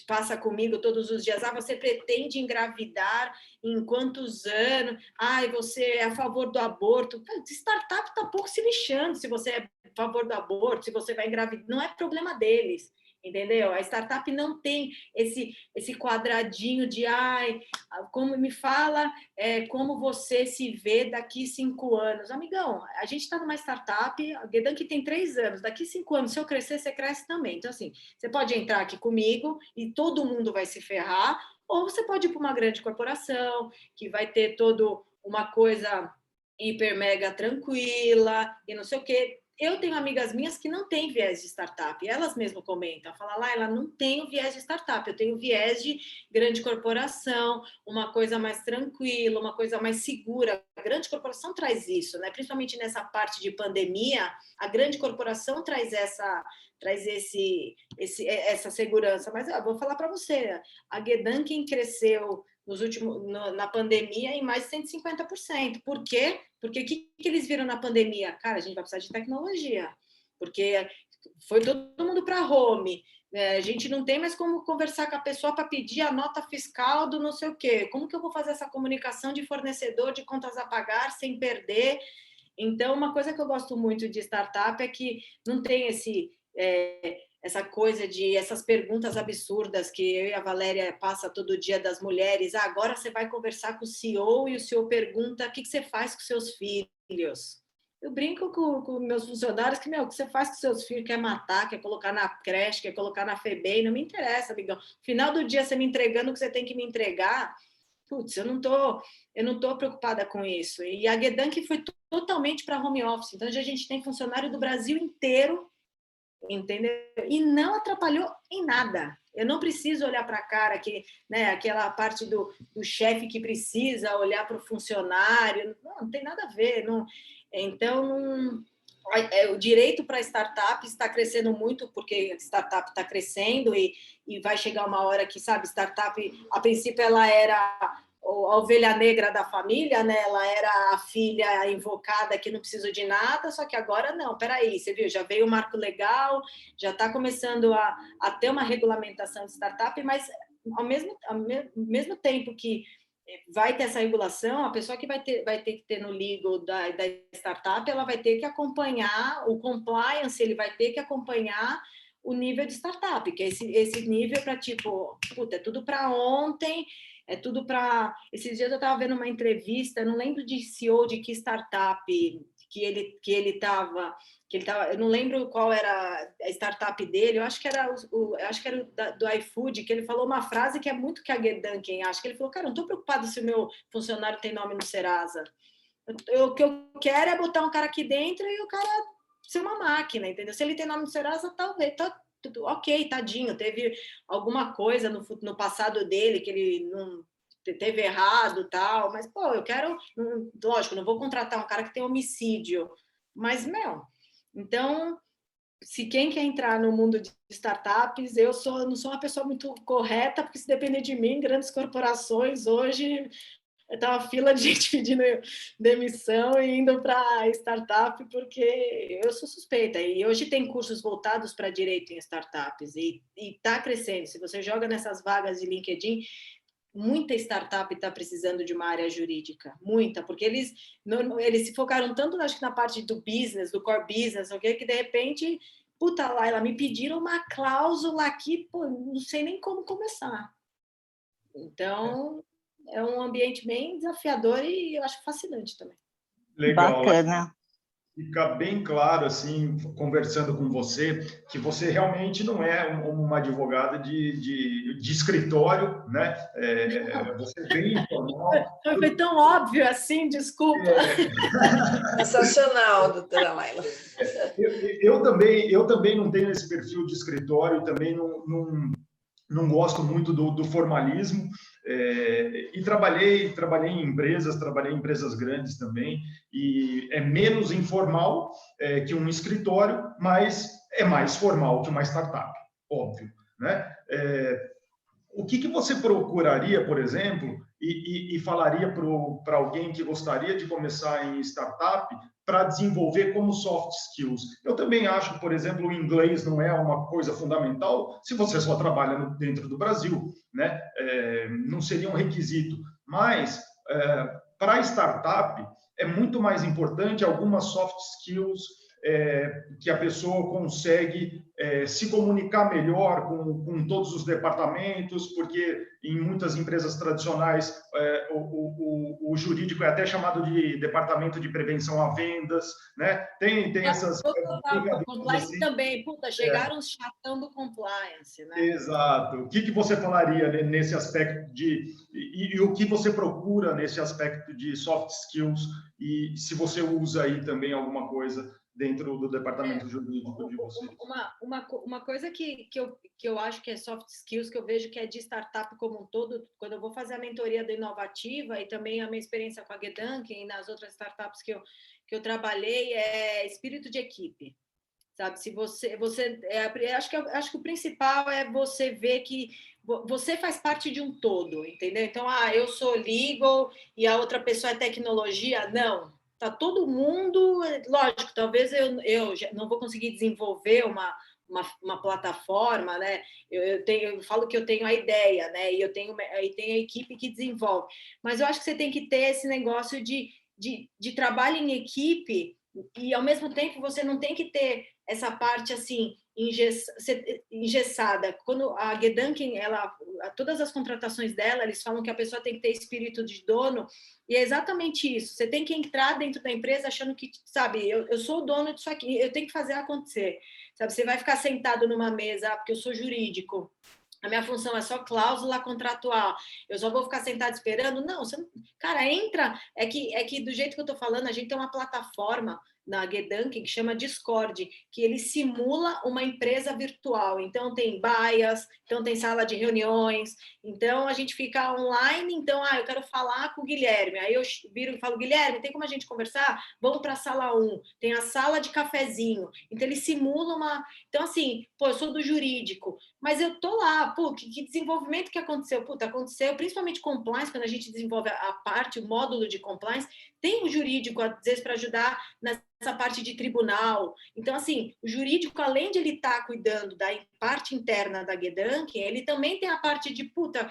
passa comigo todos os dias. Você pretende engravidar em quantos anos? Você é a favor do aborto? Startup está pouco se lixando se você é a favor do aborto, se você vai engravidar. Não é problema deles, entendeu? A startup não tem esse quadradinho de como me fala, como você se vê daqui 5 anos. Amigão, a gente está numa startup, a Gedank tem 3 anos, daqui 5 anos, se eu crescer, você cresce também. Então, assim, você pode entrar aqui comigo e todo mundo vai se ferrar, ou você pode ir para uma grande corporação, que vai ter todo uma coisa hiper mega tranquila e não sei o quê. Eu tenho amigas minhas que não têm viés de startup, elas mesmas comentam, falam, Laila, não tenho viés de startup, eu tenho viés de grande corporação, uma coisa mais tranquila, uma coisa mais segura. A grande corporação traz isso, né? Principalmente nessa parte de pandemia, a grande corporação traz essa segurança. Mas eu vou falar para você, a Gedank cresceu na pandemia em mais de 150%. Por quê? Porque o que eles viram na pandemia? Cara, a gente vai precisar de tecnologia, porque foi todo mundo para home, a gente não tem mais como conversar com a pessoa para pedir a nota fiscal do não sei o quê. Como que eu vou fazer essa comunicação de fornecedor, de contas a pagar, sem perder? Então, uma coisa que eu gosto muito de startup é que não tem essa coisa de essas perguntas absurdas que eu e a Valéria passa todo dia das mulheres. Agora você vai conversar com o CEO e o CEO pergunta o que você faz com seus filhos. Eu brinco com meus funcionários que, o que você faz com seus filhos? Quer matar, quer colocar na creche, quer colocar na FEBEM? Não me interessa, amigão. No final do dia, você me entregando o que você tem que me entregar, putz, eu não tô preocupada com isso. E a Gedank foi totalmente para home office. Então, a gente tem funcionário do Brasil inteiro, entendeu? E não atrapalhou em nada. Eu não preciso olhar para a cara, aquela parte do chefe que precisa olhar para o funcionário. Não tem nada a ver. Então, o direito para startup está crescendo muito, porque startup está crescendo e vai chegar uma hora que, sabe, startup, a princípio, ela era a ovelha negra da família, né? Ela era a filha invocada que não precisa de nada, só que agora não, peraí, você viu, já veio o marco legal, já está começando a ter uma regulamentação de startup, mas ao mesmo tempo que vai ter essa regulação, a pessoa que vai ter que ter no legal da startup, ela vai ter que acompanhar o compliance, ele vai ter que acompanhar o nível de startup, que é esse nível para tipo, puta, é tudo para ontem, é tudo para... Esses dias eu estava vendo uma entrevista, não lembro de CEO de que startup, ele estava, eu não lembro qual era a startup dele, eu acho que era do iFood, que ele falou uma frase que é muito que a Gedanken acha, que ele falou, cara, eu não estou preocupado se o meu funcionário tem nome no Serasa. O que eu quero é botar um cara aqui dentro e o cara ser uma máquina, entendeu? Se ele tem nome no Serasa, talvez, ok, tadinho, teve alguma coisa no passado dele que ele não teve errado, tal, mas, pô, eu quero, lógico, não vou contratar um cara que tem homicídio, mas, então, se quem quer entrar no mundo de startups, não sou uma pessoa muito correta, porque se depender de mim, grandes corporações, hoje, estava fila de gente pedindo demissão e indo para startup, porque eu sou suspeita, e hoje tem cursos voltados para direito em startups, e está crescendo, se você joga nessas vagas de LinkedIn, muita startup está precisando de uma área jurídica, muita, porque eles se focaram tanto, acho que na parte do business, do core business, okay, que de repente, puta lá, me pediram uma cláusula aqui, pô, não sei nem como começar. Então, é um ambiente bem desafiador e eu acho fascinante também. Legal. Bacana. Fica bem claro, assim, conversando com você, que você realmente não é uma advogada de escritório, né? Você é bem informal. Foi tão óbvio assim, desculpa. Sensacional, doutora Laila. Eu também não tenho esse perfil de escritório, também não gosto muito do formalismo, e trabalhei em empresas grandes também, e é menos informal que um escritório, mas é mais formal que uma startup, óbvio, né? O que você procuraria, por exemplo, e falaria para alguém que gostaria de começar em startup para desenvolver como soft skills? Eu também acho, por exemplo, o inglês não é uma coisa fundamental se você só trabalha dentro do Brasil, né? Não seria um requisito, mas para startup é muito mais importante algumas soft skills que a pessoa consegue se comunicar melhor com todos os departamentos, porque em muitas empresas tradicionais o jurídico é até chamado de departamento de prevenção a vendas, né? Tem essas... Compliance assim, também, puta, chegaram os chatão do compliance, né? Exato. O que você falaria nesse aspecto e o que você procura nesse aspecto de soft skills, e se você usa aí também alguma coisa dentro do departamento jurídico de vocês? Uma coisa que eu acho que é soft skills, que eu vejo que é de startup como um todo, quando eu vou fazer a mentoria do Inovativa e também a minha experiência com a Gedanken e nas outras startups que eu trabalhei, é espírito de equipe. Sabe, se você acho que o principal é você ver que você faz parte de um todo, entendeu? Então, eu sou legal e a outra pessoa é tecnologia. Não, tá todo mundo, lógico, talvez eu não vou conseguir desenvolver uma plataforma, né? Eu falo que eu tenho a ideia, né? E eu tenho a equipe que desenvolve. Mas eu acho que você tem que ter esse negócio de trabalho em equipe, e ao mesmo tempo você não tem que ter essa parte assim engessada. Quando a Gedanken, todas as contratações dela, eles falam que a pessoa tem que ter espírito de dono, e é exatamente isso. Você tem que entrar dentro da empresa achando que, sabe, eu sou o dono disso aqui, eu tenho que fazer acontecer. Sabe, você vai ficar sentado numa mesa, porque eu sou jurídico, a minha função é só cláusula contratual, eu só vou ficar sentado esperando? Não, você não... Cara, entra, é que do jeito que eu tô falando, a gente tem uma plataforma na Gedanken que chama Discord, que ele simula uma empresa virtual. Então tem bias, então tem sala de reuniões, então a gente fica online, então eu quero falar com o Guilherme, aí eu viro e falo, Guilherme, tem como a gente conversar? Vamos para a sala 1, tem a sala de cafezinho, então ele simula uma... Então assim, pô, eu sou do jurídico, mas eu tô lá, pô, que desenvolvimento que aconteceu? Puta, aconteceu, principalmente compliance, quando a gente desenvolve a parte, o módulo de compliance, tem o jurídico, às vezes, para ajudar nessa parte de tribunal. Então, assim, o jurídico, além de ele estar cuidando da parte interna da Gedanken, ele também tem a parte de, puta,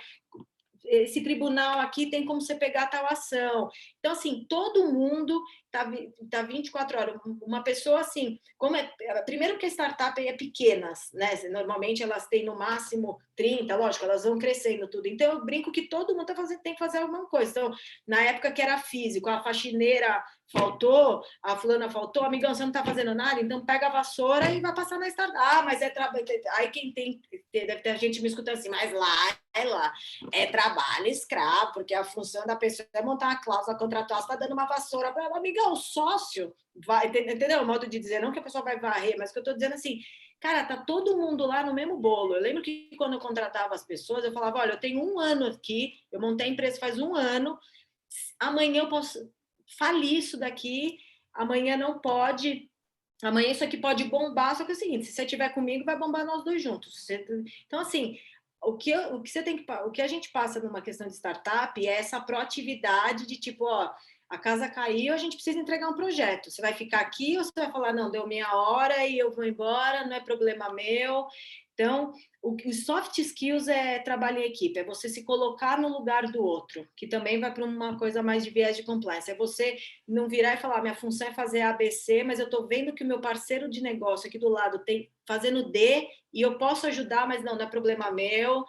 esse tribunal aqui tem como você pegar tal ação. Então, assim, todo mundo tá 24 horas. Uma pessoa assim, primeiro que a startup é pequenas, né? Normalmente elas têm no máximo 30, lógico, elas vão crescendo tudo. Então eu brinco que todo mundo tem que fazer alguma coisa. Então, na época que era físico, a faxineira faltou, a fulana faltou, amigão, você não está fazendo nada, então pega a vassoura e vai passar na startup. Mas é trabalho. Aí quem deve ter gente me escutando assim, mas lá é trabalho escravo, porque a função da pessoa é montar uma cláusula contratual, você está dando uma vassoura para ela, amigão, o sócio vai, entendeu? O modo de dizer, não que a pessoa vai varrer, mas que eu estou dizendo assim, cara, tá todo mundo lá no mesmo bolo. Eu lembro que quando eu contratava as pessoas, eu falava, olha, eu tenho 1 ano aqui, eu montei a empresa faz 1 ano, amanhã eu posso falir isso daqui, amanhã não pode, amanhã isso aqui pode bombar, só que é o seguinte, se você estiver comigo, vai bombar nós dois juntos. Então, assim, o que a gente passa numa questão de startup é essa proatividade de tipo, ó, a casa caiu, a gente precisa entregar um projeto. Você vai ficar aqui ou você vai falar, não, deu meia hora e eu vou embora, não é problema meu. Então, os soft skills é trabalho em equipe, é você se colocar no lugar do outro, que também vai para uma coisa mais de viés de compliance. É você não virar e falar, minha função é fazer ABC, mas eu estou vendo que o meu parceiro de negócio aqui do lado tem fazendo D e eu posso ajudar, mas não é problema meu.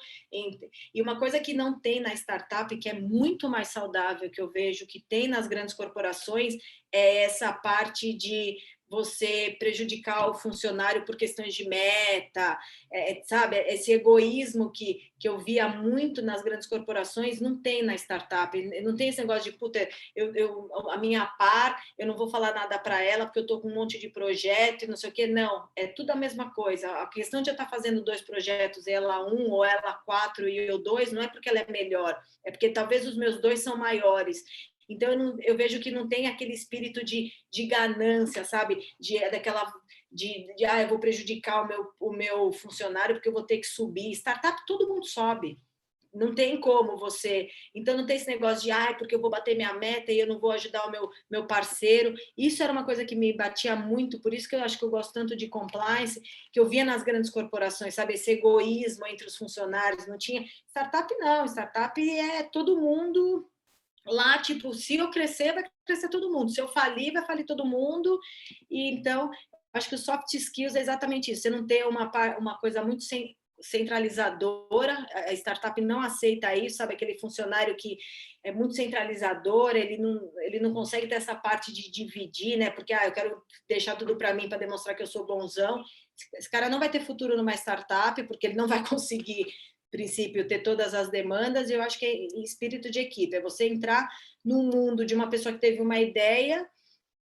E uma coisa que não tem na startup, que é muito mais saudável, que eu vejo que tem nas grandes corporações, é essa parte de você prejudicar o funcionário por questões de meta, sabe? Esse egoísmo que eu via muito nas grandes corporações, não tem na startup, não tem esse negócio de, puta, a minha par, eu não vou falar nada para ela porque eu estou com um monte de projeto e não sei o quê, não, é tudo a mesma coisa. A questão de eu estar fazendo 2 projetos, ela 1 ou ela 4 e eu 2, não é porque ela é melhor, é porque talvez os meus 2 são maiores. Então, eu vejo que não tem aquele espírito de ganância, sabe? Eu vou prejudicar o meu funcionário porque eu vou ter que subir. Startup, todo mundo sobe. Não tem como você... Então, não tem esse negócio de, porque eu vou bater minha meta e eu não vou ajudar o meu parceiro. Isso era uma coisa que me batia muito, por isso que eu acho que eu gosto tanto de compliance, que eu via nas grandes corporações, sabe? Esse egoísmo entre os funcionários. Não tinha... Startup, não. Startup é todo mundo... Lá, tipo, se eu crescer, vai crescer todo mundo. Se eu falir, vai falir todo mundo. E, então, acho que o soft skills é exatamente isso. Você não ter uma coisa muito centralizadora. A startup não aceita isso, sabe? Aquele funcionário que é muito centralizador, ele não consegue ter essa parte de dividir, né? Porque, eu quero deixar tudo para mim para demonstrar que eu sou bonzão. Esse cara não vai ter futuro numa startup, porque ele não vai conseguir... princípio, ter todas as demandas, e eu acho que é espírito de equipe, é você entrar no mundo de uma pessoa que teve uma ideia,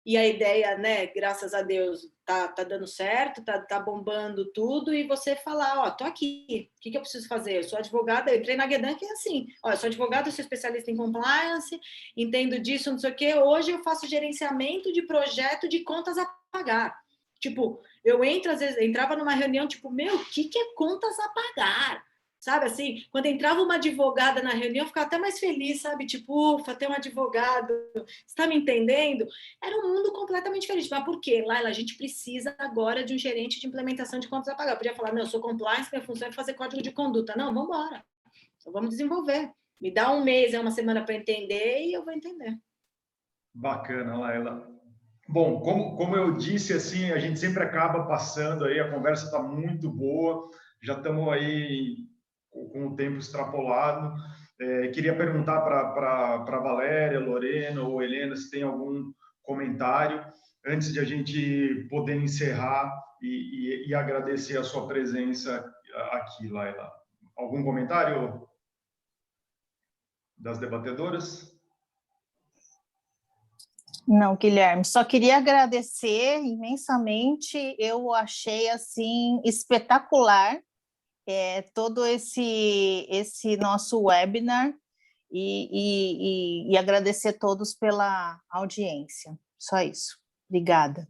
e a ideia, né, graças a Deus, tá dando certo, tá bombando tudo, e você falar, tô aqui, o que eu preciso fazer? Eu sou advogada, eu entrei na Guedan, que é assim, eu sou advogada, eu sou especialista em compliance, entendo disso, não sei o quê, hoje eu faço gerenciamento de projeto de contas a pagar. Tipo, eu às vezes, entrava numa reunião, tipo, o que é contas a pagar? Sabe, assim, quando entrava uma advogada na reunião, eu ficava até mais feliz, sabe? Tipo, ufa, tem um advogado, você está me entendendo? Era um mundo completamente diferente. Mas por quê? Laila, a gente precisa agora de um gerente de implementação de contas a pagar. Eu podia falar, não, eu sou compliance, minha função é fazer código de conduta. Não, vamos embora. Então, vamos desenvolver. Me dá 1 mês, uma semana para entender e eu vou entender. Bacana, Laila. Bom, como eu disse, assim, a gente sempre acaba passando aí, a conversa está muito boa, já estamos aí com o tempo extrapolado. Queria perguntar para Valéria, Lorena ou Helena se tem algum comentário antes de a gente poder encerrar e agradecer a sua presença aqui, Laila. Algum comentário das debatedoras? Não, Guilherme, só queria agradecer imensamente. Eu achei assim espetacular todo esse nosso webinar e agradecer a todos pela audiência. Só isso. Obrigada.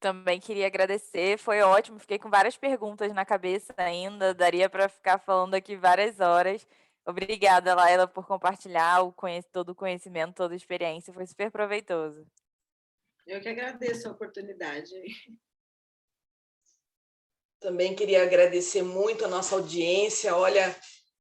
Também queria agradecer, foi ótimo, fiquei com várias perguntas na cabeça ainda, daria para ficar falando aqui várias horas. Obrigada, Laila, por compartilhar todo o conhecimento, toda a experiência, foi super proveitoso. Eu que agradeço a oportunidade. Também queria agradecer muito a nossa audiência. Olha,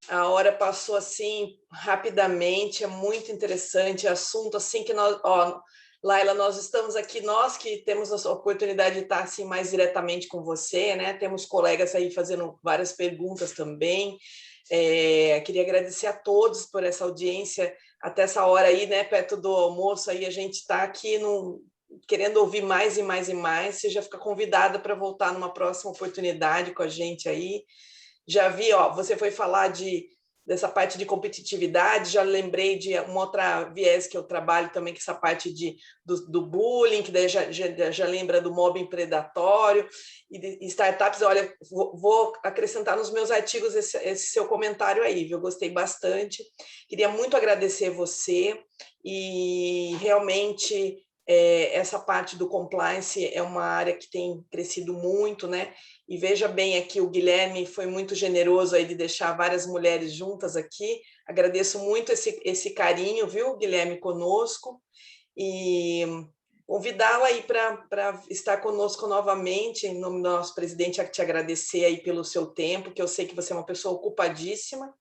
A hora passou assim rapidamente, é muito interessante, assunto assim que nós, ó, Laila, nós estamos aqui, nós que temos a oportunidade de estar assim mais diretamente com você, né? Temos colegas aí fazendo várias perguntas também. Queria agradecer a todos por essa audiência até essa hora aí, né? Perto do almoço aí a gente está aqui querendo ouvir mais e mais e mais. Você já fica convidada para voltar numa próxima oportunidade com a gente aí. Já vi, ó, você foi falar dessa parte de competitividade, já lembrei de uma outra viés que eu trabalho também, que é essa parte do bullying, que daí já lembra do mobbing predatório, e de startups. Olha, vou acrescentar nos meus artigos esse seu comentário aí, viu? Eu gostei bastante. Queria muito agradecer você, e realmente essa parte do compliance é uma área que tem crescido muito, né? E veja bem aqui, o Guilherme foi muito generoso aí de deixar várias mulheres juntas aqui. Agradeço muito esse carinho, viu, Guilherme, conosco. E convidá-lo aí para estar conosco novamente, em nome do nosso presidente, a te agradecer aí pelo seu tempo, que eu sei que você é uma pessoa ocupadíssima.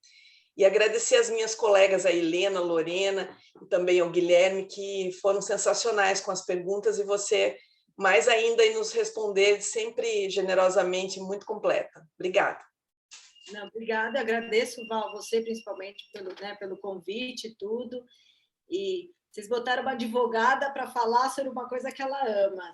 E agradecer as minhas colegas, a Helena, a Lorena, e também ao Guilherme, que foram sensacionais com as perguntas, e você mais ainda em nos responder sempre generosamente, muito completa. Obrigada. Não, obrigada, agradeço, Val, você principalmente pelo convite e tudo. E vocês botaram uma advogada para falar sobre uma coisa que ela ama.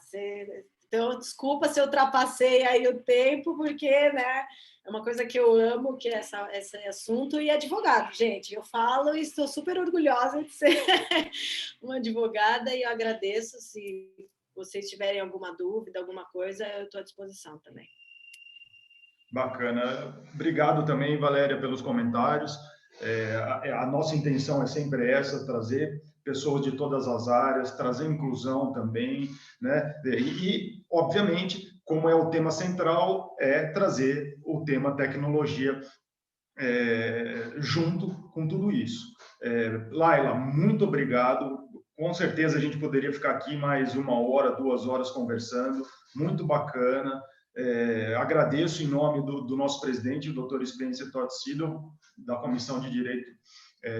Então, desculpa se eu ultrapassei aí o tempo, porque, né, é uma coisa que eu amo, que é esse assunto, e advogado, gente. Eu falo e estou super orgulhosa de ser uma advogada, e eu agradeço. Se vocês tiverem alguma dúvida, alguma coisa, eu estou à disposição também. Bacana. Obrigado também, Valéria, pelos comentários. A nossa intenção é sempre essa, trazer pessoas de todas as áreas, trazer inclusão também, né? E obviamente, como é o tema central, é trazer o tema tecnologia junto com tudo isso. Laila, muito obrigado. Com certeza a gente poderia ficar aqui mais 1 hora, 2 horas conversando. Muito bacana. Agradeço em nome do nosso presidente, o Dr. Spencer Todd-Siedel, da Comissão de Direito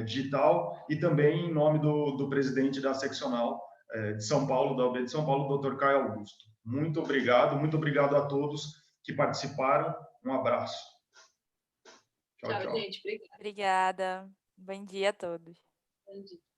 Digital, e também em nome do presidente da seccional de São Paulo, da OAB de São Paulo, Dr. Caio Augusto. Muito obrigado a todos que participaram. Um abraço. Tchau, gente. Obrigada. Obrigada. Bom dia a todos. Bom dia.